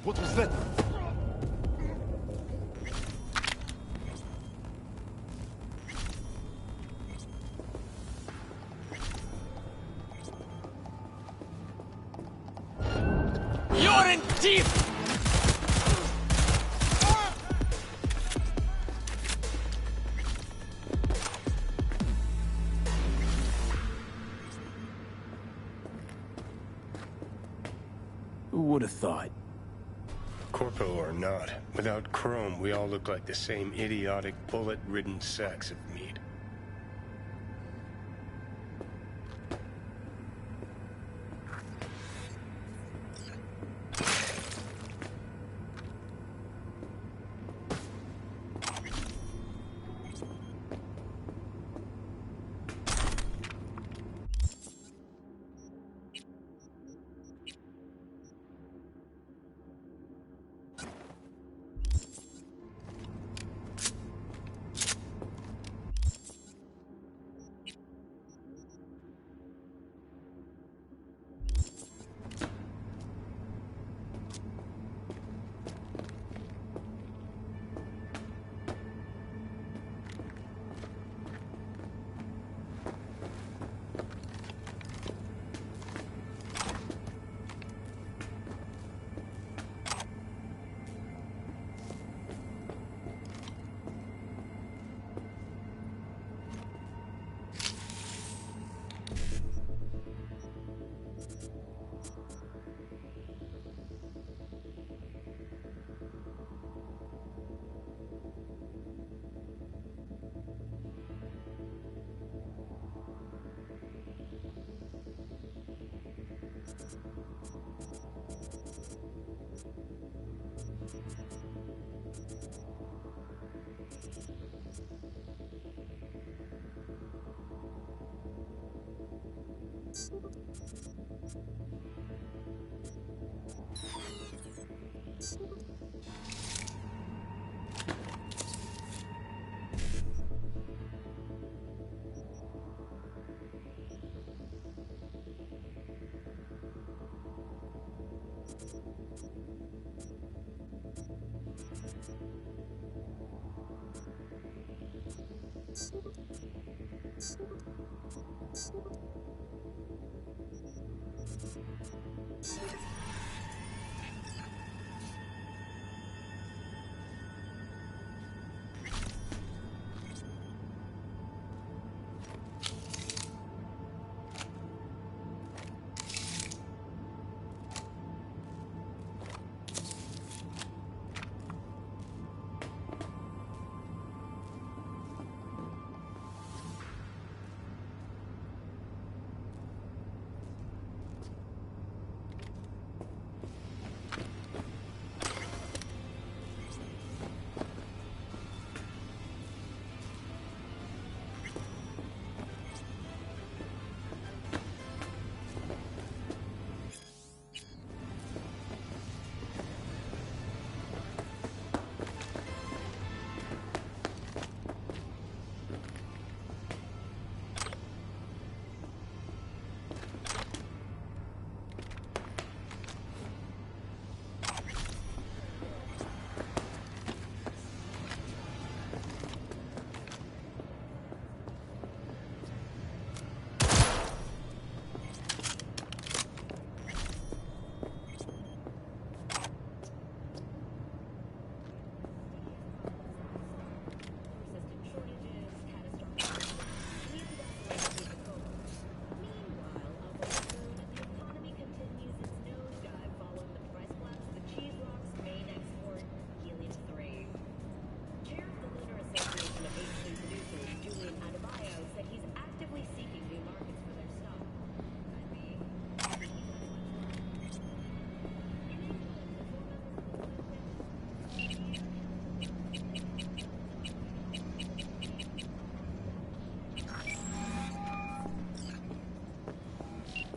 [SPEAKER 18] What was that?
[SPEAKER 11] You're in deep!
[SPEAKER 4] Who would have thought?
[SPEAKER 9] Corpo or not, without Chrome, we all look like the same idiotic, bullet-ridden sacks of meat.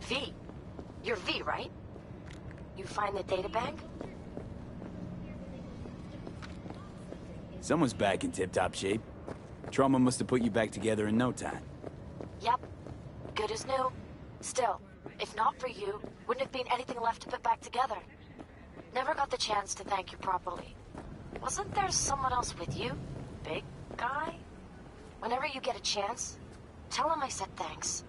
[SPEAKER 15] V. You're V, right? You find the databank?
[SPEAKER 4] Someone's back in tip-top shape. Trauma must have put you back together in no time.
[SPEAKER 15] Yep. Good as new. Still, if not for you, wouldn't have been anything left to put back together. Never got the chance to thank you properly. Wasn't there someone else with you? Big guy? Whenever you get a chance, tell him I said thanks.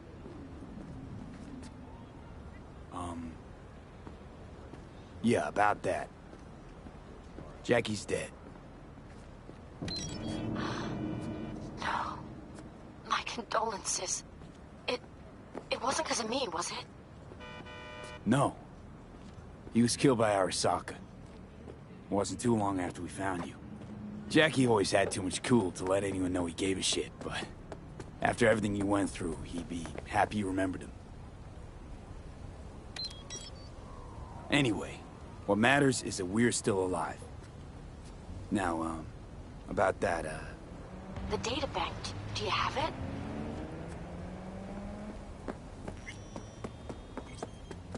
[SPEAKER 4] Yeah, about that. Jackie's dead.
[SPEAKER 15] No. My condolences. It wasn't because of me, was it?
[SPEAKER 4] No. He was killed by Arasaka. It wasn't too long after we found you. Jackie always had too much cool to let anyone know he gave a shit, but after everything you went through, he'd be happy you remembered him. Anyway, what matters is that we're still alive. Now, about that,
[SPEAKER 15] The databank, do you have it?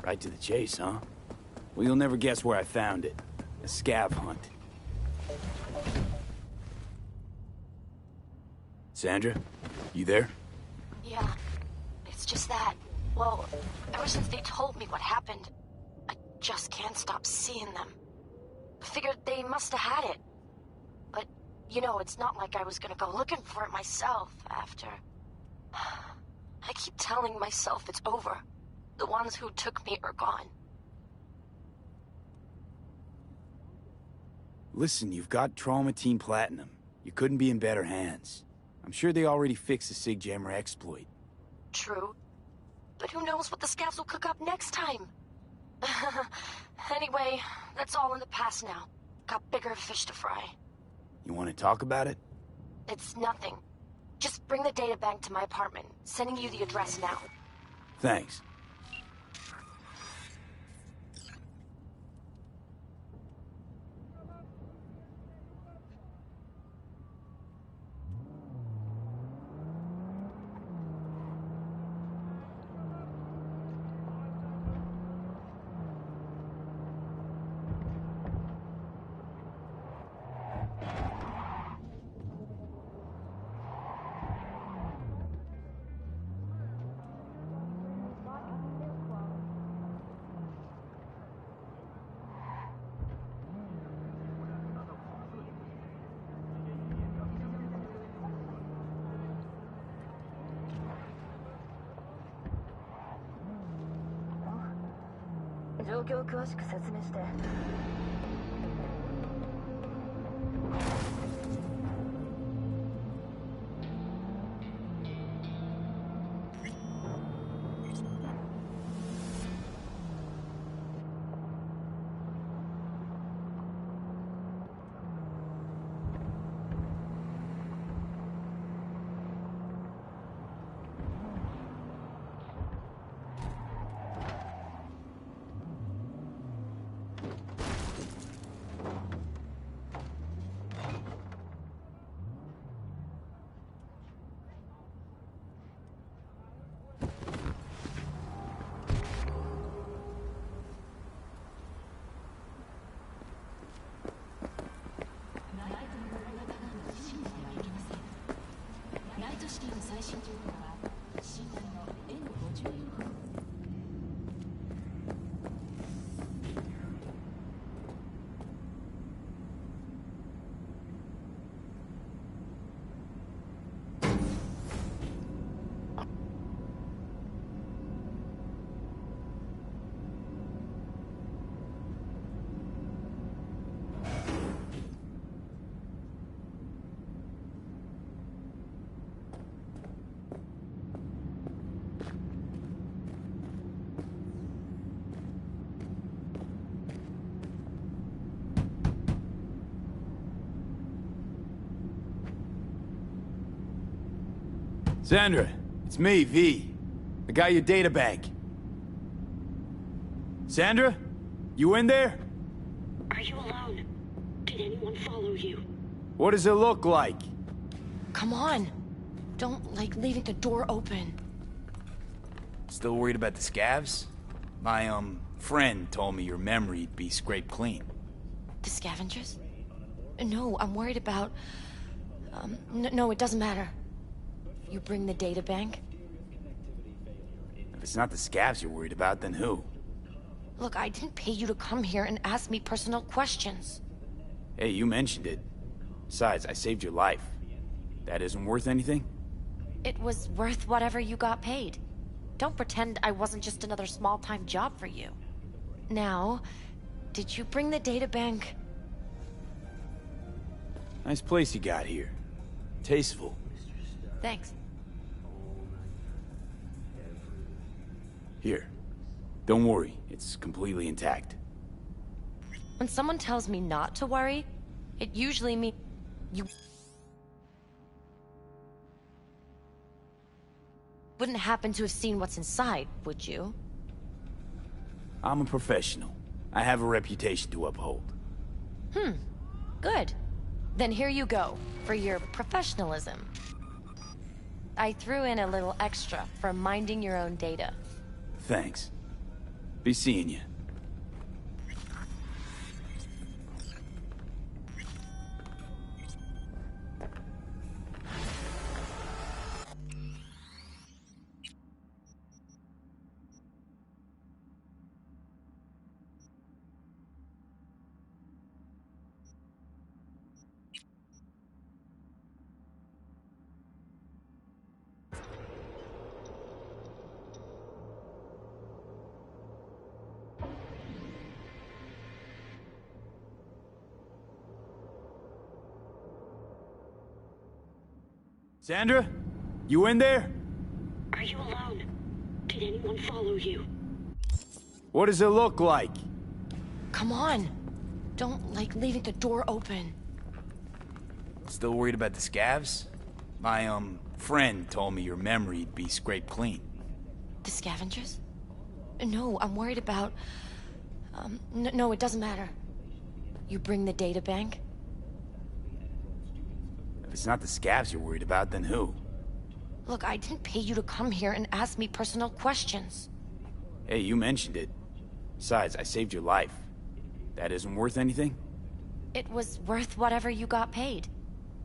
[SPEAKER 4] Right to the chase, huh? Well, you'll never guess where I found it. A scav hunt. Sandra, you there?
[SPEAKER 15] Yeah. It's just that, well, ever since they told me what happened, I just can't stop seeing them. Figured they must have had it. But, you know, it's not like I was gonna go looking for it myself after. I keep telling myself it's over. The ones who took me are gone.
[SPEAKER 4] Listen, you've got Trauma Team Platinum. You couldn't be in better hands. I'm sure they already fixed the Sig Jammer exploit.
[SPEAKER 15] True. But who knows what the scavs will cook up next time? Anyway, that's all in the past now. Got bigger fish to fry.
[SPEAKER 4] You want to talk about it?
[SPEAKER 15] It's nothing. Just bring the databank to my apartment. Sending you the address now.
[SPEAKER 4] Thanks. Sandra, it's me, V. I got your databank. Sandra? You in there?
[SPEAKER 19] Are you alone? Did anyone follow you?
[SPEAKER 4] What does it look like?
[SPEAKER 15] Come on. Don't like leaving the door open.
[SPEAKER 4] Still worried about the scavs? My, friend told me your memory'd be scraped clean.
[SPEAKER 15] The scavengers? No, I'm worried about... no, it doesn't matter. You bring the data bank?
[SPEAKER 4] If it's not the scavs you're worried about, then who?
[SPEAKER 15] Look, I didn't pay you to come here and ask me personal questions.
[SPEAKER 4] Hey, you mentioned it. Besides, I saved your life. That isn't worth anything?
[SPEAKER 15] It was worth whatever you got paid. Don't pretend I wasn't just another small-time job for you. Now, did you bring the data bank?
[SPEAKER 4] Nice place you got here. Tasteful.
[SPEAKER 15] Thanks.
[SPEAKER 4] Here. Don't worry, it's completely intact.
[SPEAKER 15] When someone tells me not to worry, it usually means you wouldn't happen to have seen what's inside, would you?
[SPEAKER 4] I'm a professional. I have a reputation to uphold.
[SPEAKER 15] Good. Then here you go, for your professionalism. I threw in a little extra for minding your own data.
[SPEAKER 4] Thanks. Be seeing you. Sandra? You in there?
[SPEAKER 19] Are you alone? Did anyone follow you?
[SPEAKER 4] What does it look like?
[SPEAKER 15] Come on. Don't like leaving the door open.
[SPEAKER 4] Still worried about the scavs? My, friend told me your memory'd be scraped clean.
[SPEAKER 15] The scavengers? No, I'm worried about... no, it doesn't matter. You bring the data bank?
[SPEAKER 4] If it's not the scavs you're worried about, then who?
[SPEAKER 15] Look, I didn't pay you to come here and ask me personal questions.
[SPEAKER 4] Hey, you mentioned it. Besides, I saved your life. That isn't worth anything?
[SPEAKER 15] It was worth whatever you got paid.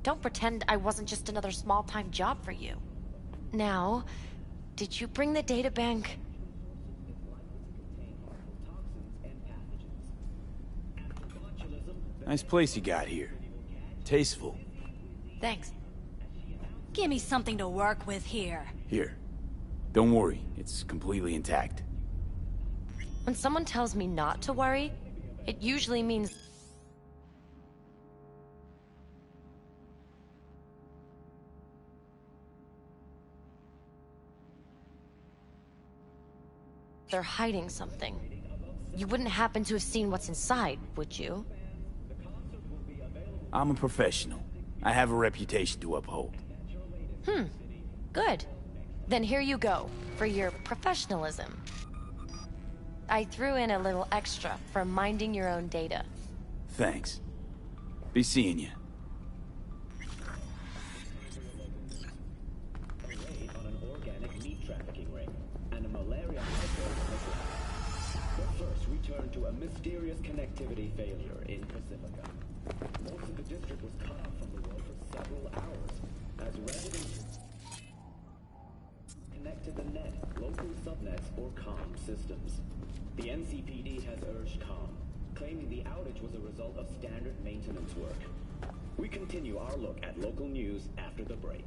[SPEAKER 15] Don't pretend I wasn't just another small-time job for you. Now, did you bring the data bank?
[SPEAKER 4] Nice place you got here. Tasteful.
[SPEAKER 15] Thanks.
[SPEAKER 1] Give me something to work with here.
[SPEAKER 4] Here. Don't worry, it's completely intact.
[SPEAKER 15] When someone tells me not to worry, it usually means... they're hiding something. You wouldn't happen to have seen what's inside, would you?
[SPEAKER 4] I'm a professional. I have a reputation to uphold.
[SPEAKER 15] Good. Then here you go, for your professionalism. I threw in a little extra for minding your own data.
[SPEAKER 4] Thanks. Be seeing you.
[SPEAKER 20] On an organic meat trafficking ring and a malaria outbreak. But first, we turn to a mysterious connectivity failure in Pacifica. Most of the district was cut off from the world for several hours as residents connect to the net, local subnets, or comm systems. The NCPD has urged comm, claiming the outage was a result of standard maintenance work. We continue our look at local news after the break.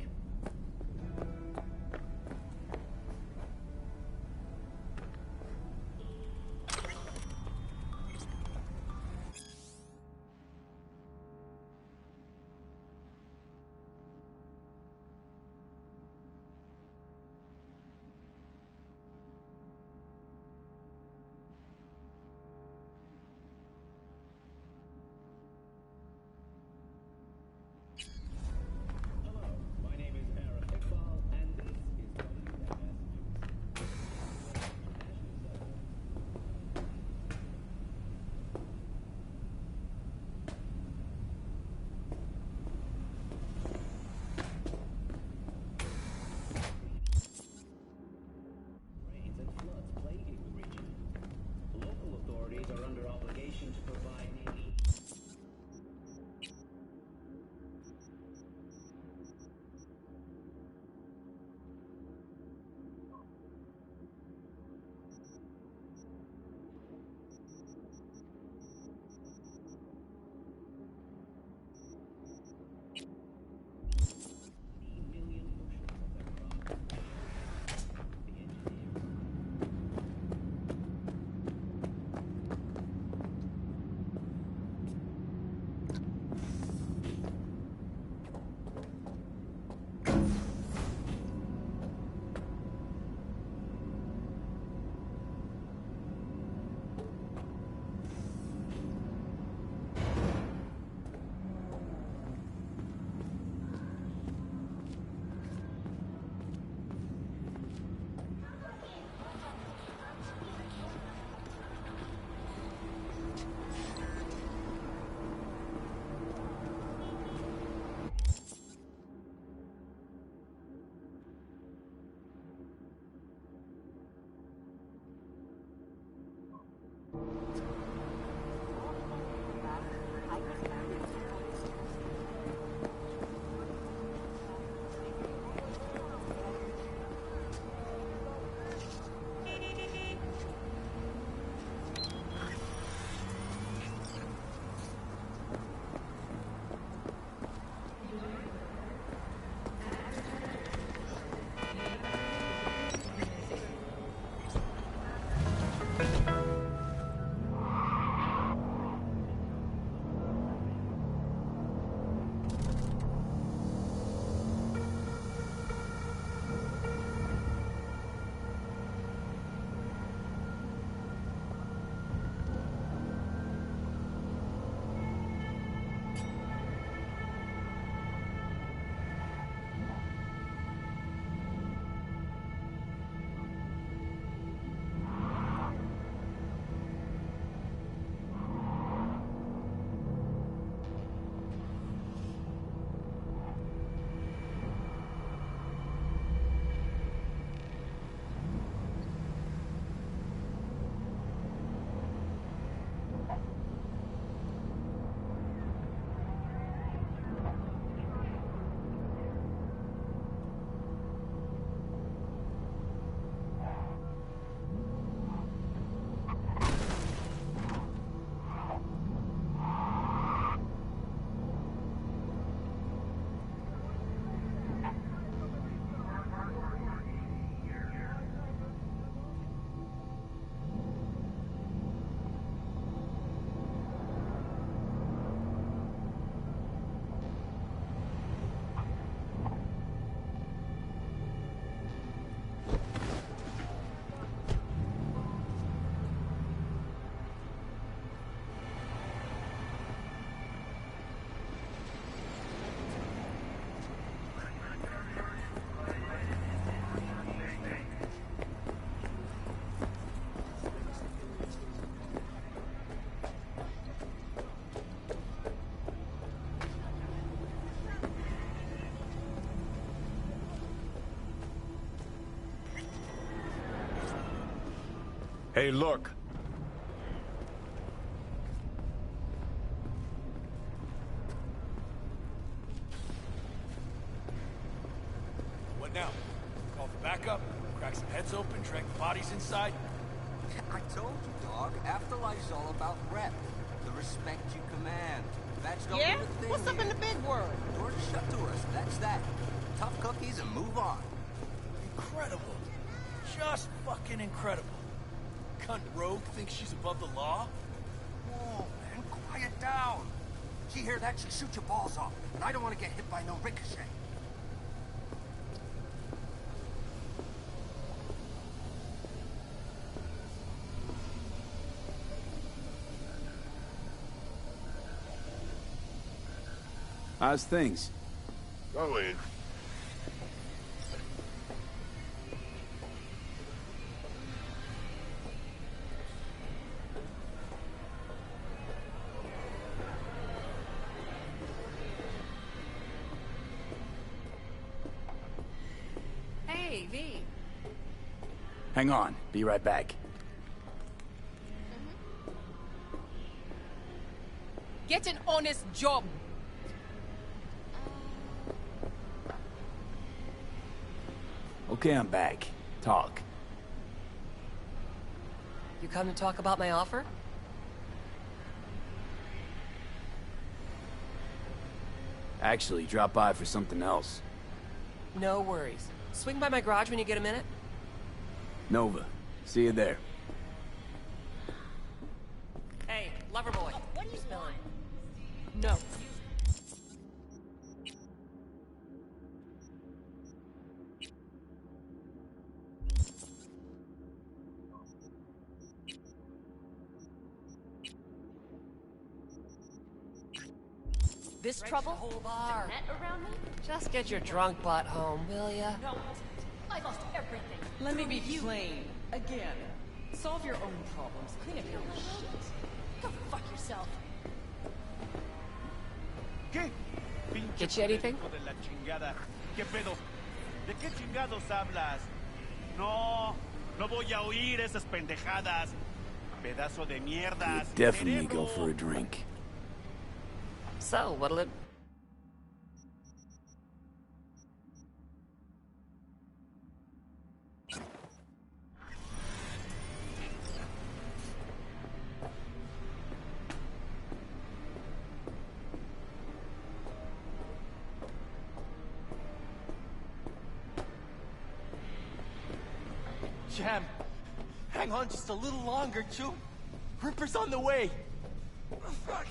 [SPEAKER 9] Hey, look.
[SPEAKER 18] What now? Call for backup? Crack some heads open, drag the bodies inside?
[SPEAKER 21] I told you, dog. Afterlife's all about rep. The respect you command. That's the
[SPEAKER 22] Yeah?
[SPEAKER 21] thing
[SPEAKER 22] What's up in the big world?
[SPEAKER 21] Doors shut to us. That's that. Tough cookies and move on.
[SPEAKER 18] Incredible. Just fucking incredible. Cunt rogue thinks she's above the law?
[SPEAKER 21] Whoa, man, quiet down. She hear that, she'll shoot your balls off. And I don't want to get hit by no ricochet.
[SPEAKER 4] How's things?
[SPEAKER 23] Going.
[SPEAKER 14] Hey, V.
[SPEAKER 4] Hang on. Be right back.
[SPEAKER 22] Get an honest job.
[SPEAKER 4] Okay, I'm back. Talk.
[SPEAKER 24] You come to talk about my offer?
[SPEAKER 4] Actually, drop by for something else.
[SPEAKER 24] No worries. Swing by my garage when you get a minute.
[SPEAKER 4] Nova. See you there.
[SPEAKER 24] Hey, lover boy.
[SPEAKER 14] What are you spilling?
[SPEAKER 22] No.
[SPEAKER 14] This trouble?
[SPEAKER 24] Whole bar.
[SPEAKER 14] The net around me?
[SPEAKER 24] Just get your drunk butt home, will ya?
[SPEAKER 14] No. I lost everything.
[SPEAKER 25] Let me be plain. Again. Solve your own problems. Clean up your own shit.
[SPEAKER 14] Go fuck yourself.
[SPEAKER 26] ¿Qué?
[SPEAKER 24] Get you anything?
[SPEAKER 26] Hijo de la chingada. ¿Qué pedo? ¿De qué chingados hablas? No, no voy a oír esas pendejadas. Pedazo de mierda.
[SPEAKER 4] You definitely go for a drink.
[SPEAKER 24] So, what'll it...
[SPEAKER 26] Jam, hang on just a little longer, Chew. Ripper's on the way. Fuck.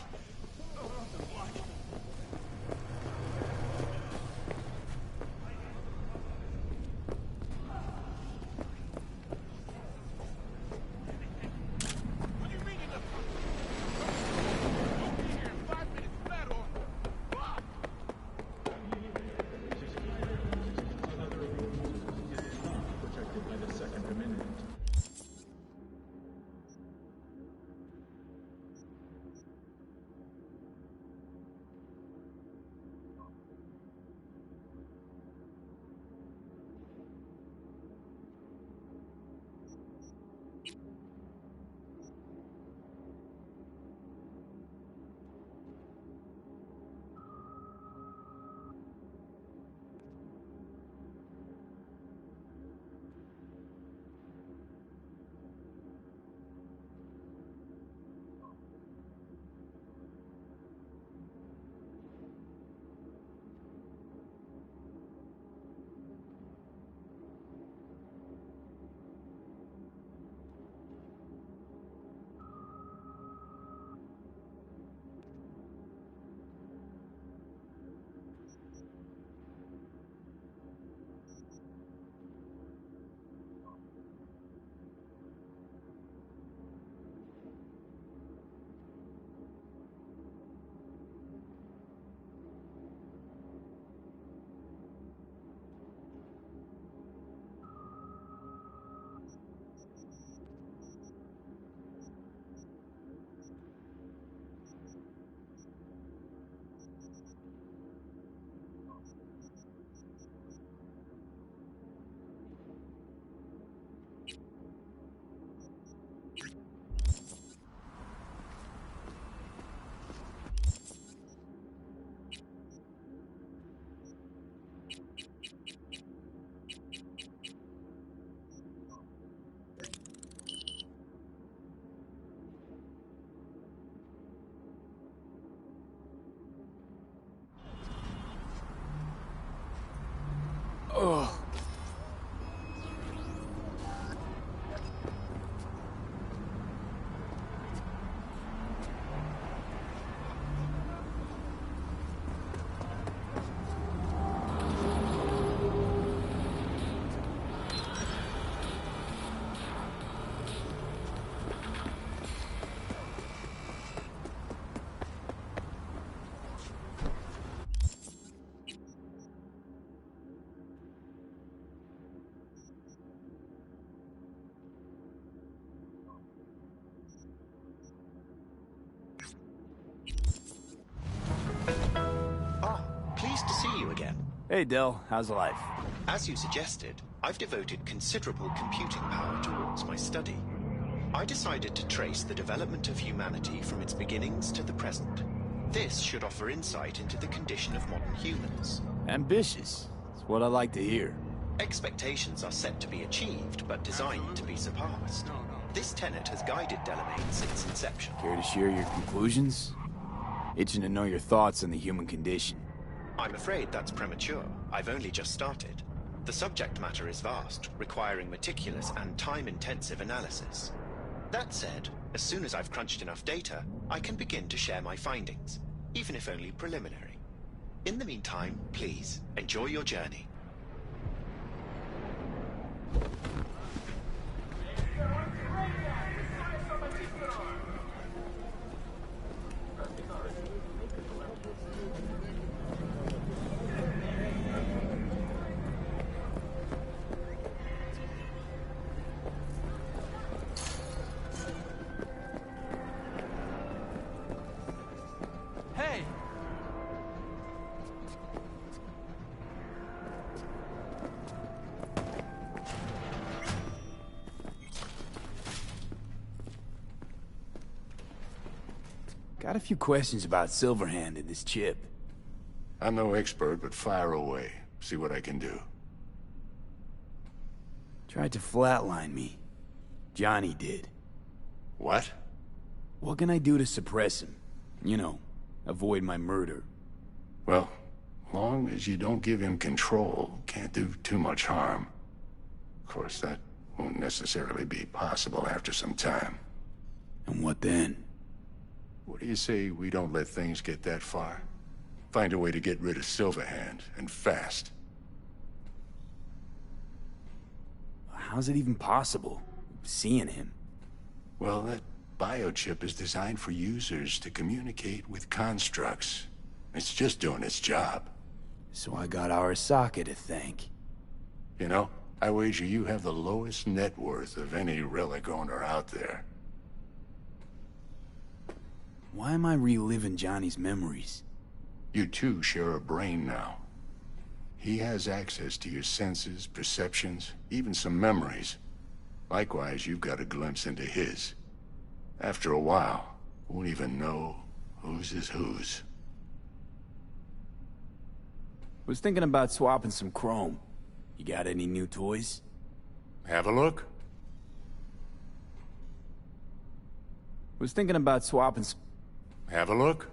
[SPEAKER 7] again.
[SPEAKER 4] Hey, Del. How's life?
[SPEAKER 7] As you suggested, I've devoted considerable computing power towards my study. I decided to trace the development of humanity from its beginnings to the present. This should offer insight into the condition of modern humans.
[SPEAKER 4] Ambitious. It's what I like to hear.
[SPEAKER 7] Expectations are set to be achieved, but designed to be surpassed. This tenet has guided Delamain since inception.
[SPEAKER 4] Care to share your conclusions? Itching to know your thoughts on the human condition.
[SPEAKER 7] I'm afraid that's premature. I've only just started. The subject matter is vast, requiring meticulous and time-intensive analysis. That said, as soon as I've crunched enough data, I can begin to share my findings, even if only preliminary. In the meantime, please, enjoy your journey.
[SPEAKER 18] Hey!
[SPEAKER 4] Got a few questions about Silverhand and this chip.
[SPEAKER 2] I'm no expert, but fire away. See what I can do.
[SPEAKER 4] Tried to flatline me. Johnny did.
[SPEAKER 2] What?
[SPEAKER 4] What can I do to suppress him? You know, avoid my murder.
[SPEAKER 2] Well, long as you don't give him control, can't do too much harm. Of course, that won't necessarily be possible after some time.
[SPEAKER 4] And what then?
[SPEAKER 2] What do you say we don't let things get that far? Find a way to get rid of Silverhand, and fast.
[SPEAKER 4] How's it even possible? Seeing him?
[SPEAKER 2] Well, that biochip is designed for users to communicate with constructs. It's just doing its job.
[SPEAKER 4] So I got Arasaka to thank.
[SPEAKER 2] You know, I wager you have the lowest net worth of any relic owner out there.
[SPEAKER 4] Why am I reliving Johnny's memories?
[SPEAKER 2] You two share a brain now. He has access to your senses, perceptions, even some memories. Likewise, you've got a glimpse into his. After a while, won't even know whose is whose.
[SPEAKER 4] Was thinking about swapping some chrome. You got any new toys?
[SPEAKER 2] Have a look.
[SPEAKER 4] Was thinking about swapping
[SPEAKER 2] Have a look.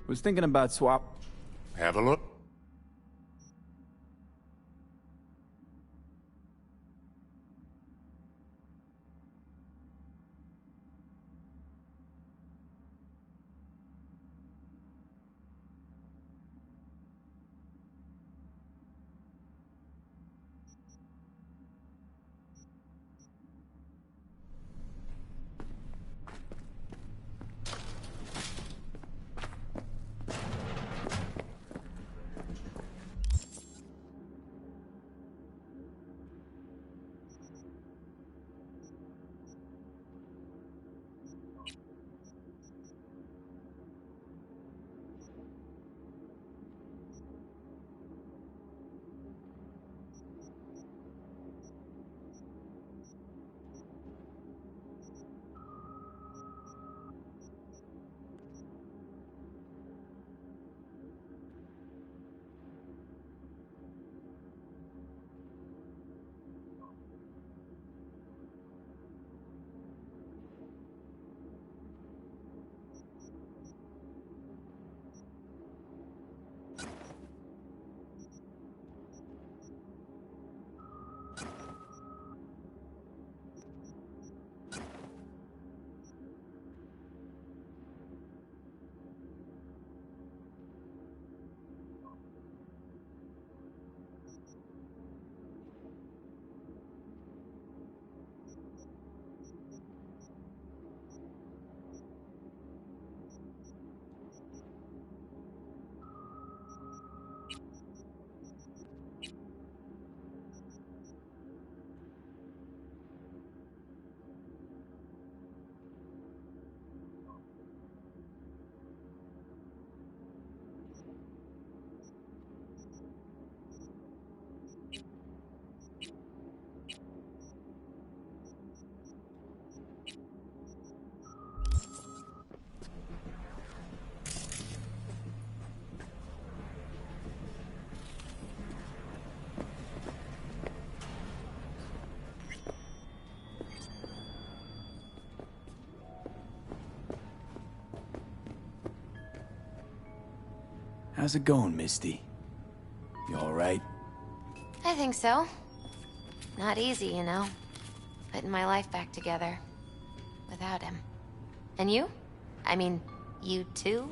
[SPEAKER 4] Was thinking about swap.
[SPEAKER 2] Have a look.
[SPEAKER 4] How's it going, Misty? You alright?
[SPEAKER 15] I think so. Not easy, you know. Putting my life back together. Without him. And you? I mean, you too?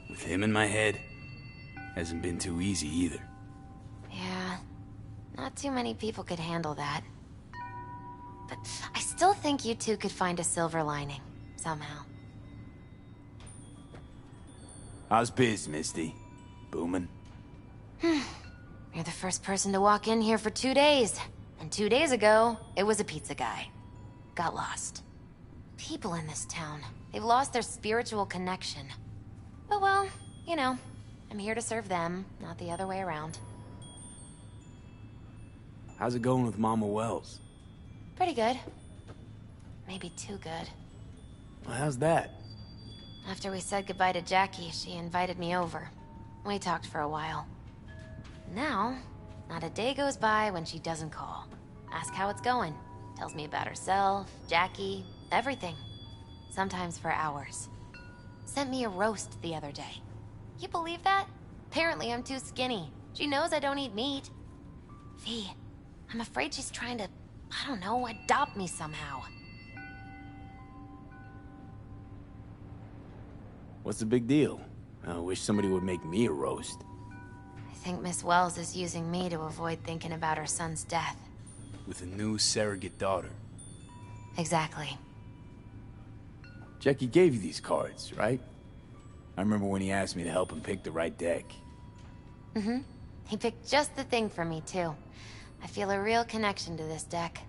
[SPEAKER 4] With him in my head, hasn't been too easy either.
[SPEAKER 15] Yeah. Not too many people could handle that. But I still think you two could find a silver lining. Somehow.
[SPEAKER 4] How's biz, Misty? Booming?
[SPEAKER 15] You're the first person to walk in here for 2 days. And 2 days ago, it was a pizza guy. Got lost. People in this town, they've lost their spiritual connection. But well, you know, I'm here to serve them, not the other way around.
[SPEAKER 4] How's it going with Mama Wells?
[SPEAKER 15] Pretty good. Maybe too good.
[SPEAKER 4] Well, how's that?
[SPEAKER 15] After we said goodbye to Jackie, she invited me over. We talked for a while. Now, not a day goes by when she doesn't call. Ask how it's going. Tells me about herself, Jackie, everything. Sometimes for hours. Sent me a roast the other day. You believe that? Apparently I'm too skinny. She knows I don't eat meat. V, I'm afraid she's trying to, I don't know, adopt me somehow.
[SPEAKER 4] What's the big deal? I wish somebody would make me a roast.
[SPEAKER 15] I think Miss Wells is using me to avoid thinking about her son's death.
[SPEAKER 4] With a new surrogate daughter.
[SPEAKER 15] Exactly.
[SPEAKER 4] Jackie gave you these cards, right? I remember when he asked me to help him pick the right deck.
[SPEAKER 15] Mm-hmm. He picked just the thing for me, too. I feel a real connection to this deck.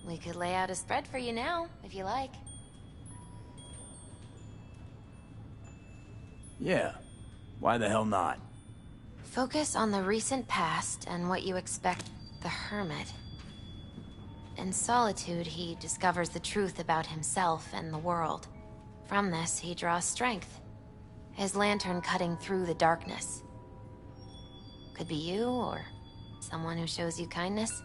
[SPEAKER 15] We could lay out a spread for you now, if you like.
[SPEAKER 4] Yeah. Why the hell not?
[SPEAKER 15] Focus on the recent past and what you expect the Hermit. In solitude, he discovers the truth about himself and the world. From this, he draws strength. His lantern cutting through the darkness. Could be you, or someone who shows you kindness.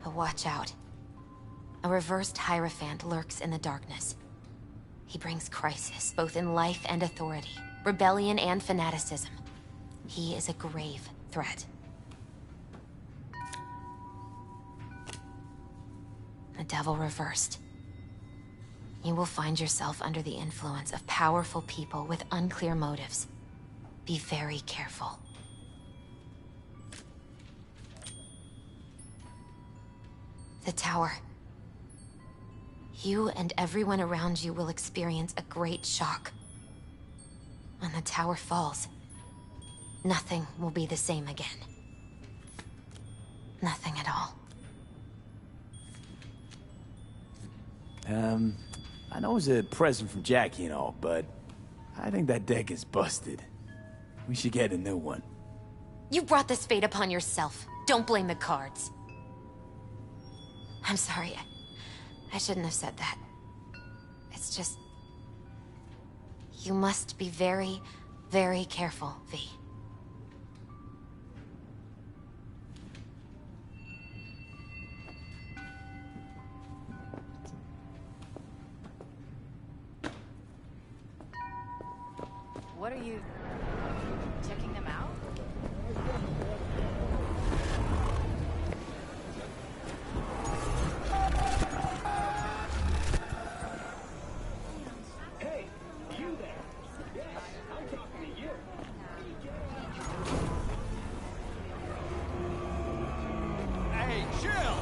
[SPEAKER 15] But watch out. A reversed Hierophant lurks in the darkness. He brings crisis, both in life and authority, rebellion and fanaticism. He is a grave threat. The devil reversed. You will find yourself under the influence of powerful people with unclear motives. Be very careful. The tower. You and everyone around you will experience a great shock. When the tower falls, nothing will be the same again. Nothing at all.
[SPEAKER 4] I know it's a present from Jackie and all, but I think that deck is busted. We should get a new one.
[SPEAKER 15] You brought this fate upon yourself. Don't blame the cards. I'm sorry. I shouldn't have said that. It's just... You must be very, very careful, V.
[SPEAKER 8] What are you... checking them out?
[SPEAKER 20] Hey, you there? Yes, I'm talking to you.
[SPEAKER 18] Hey, chill!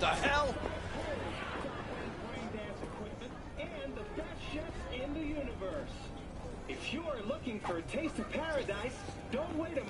[SPEAKER 18] The hell?
[SPEAKER 20] And the best chefs in the universe. If you are looking for a taste of paradise, don't wait a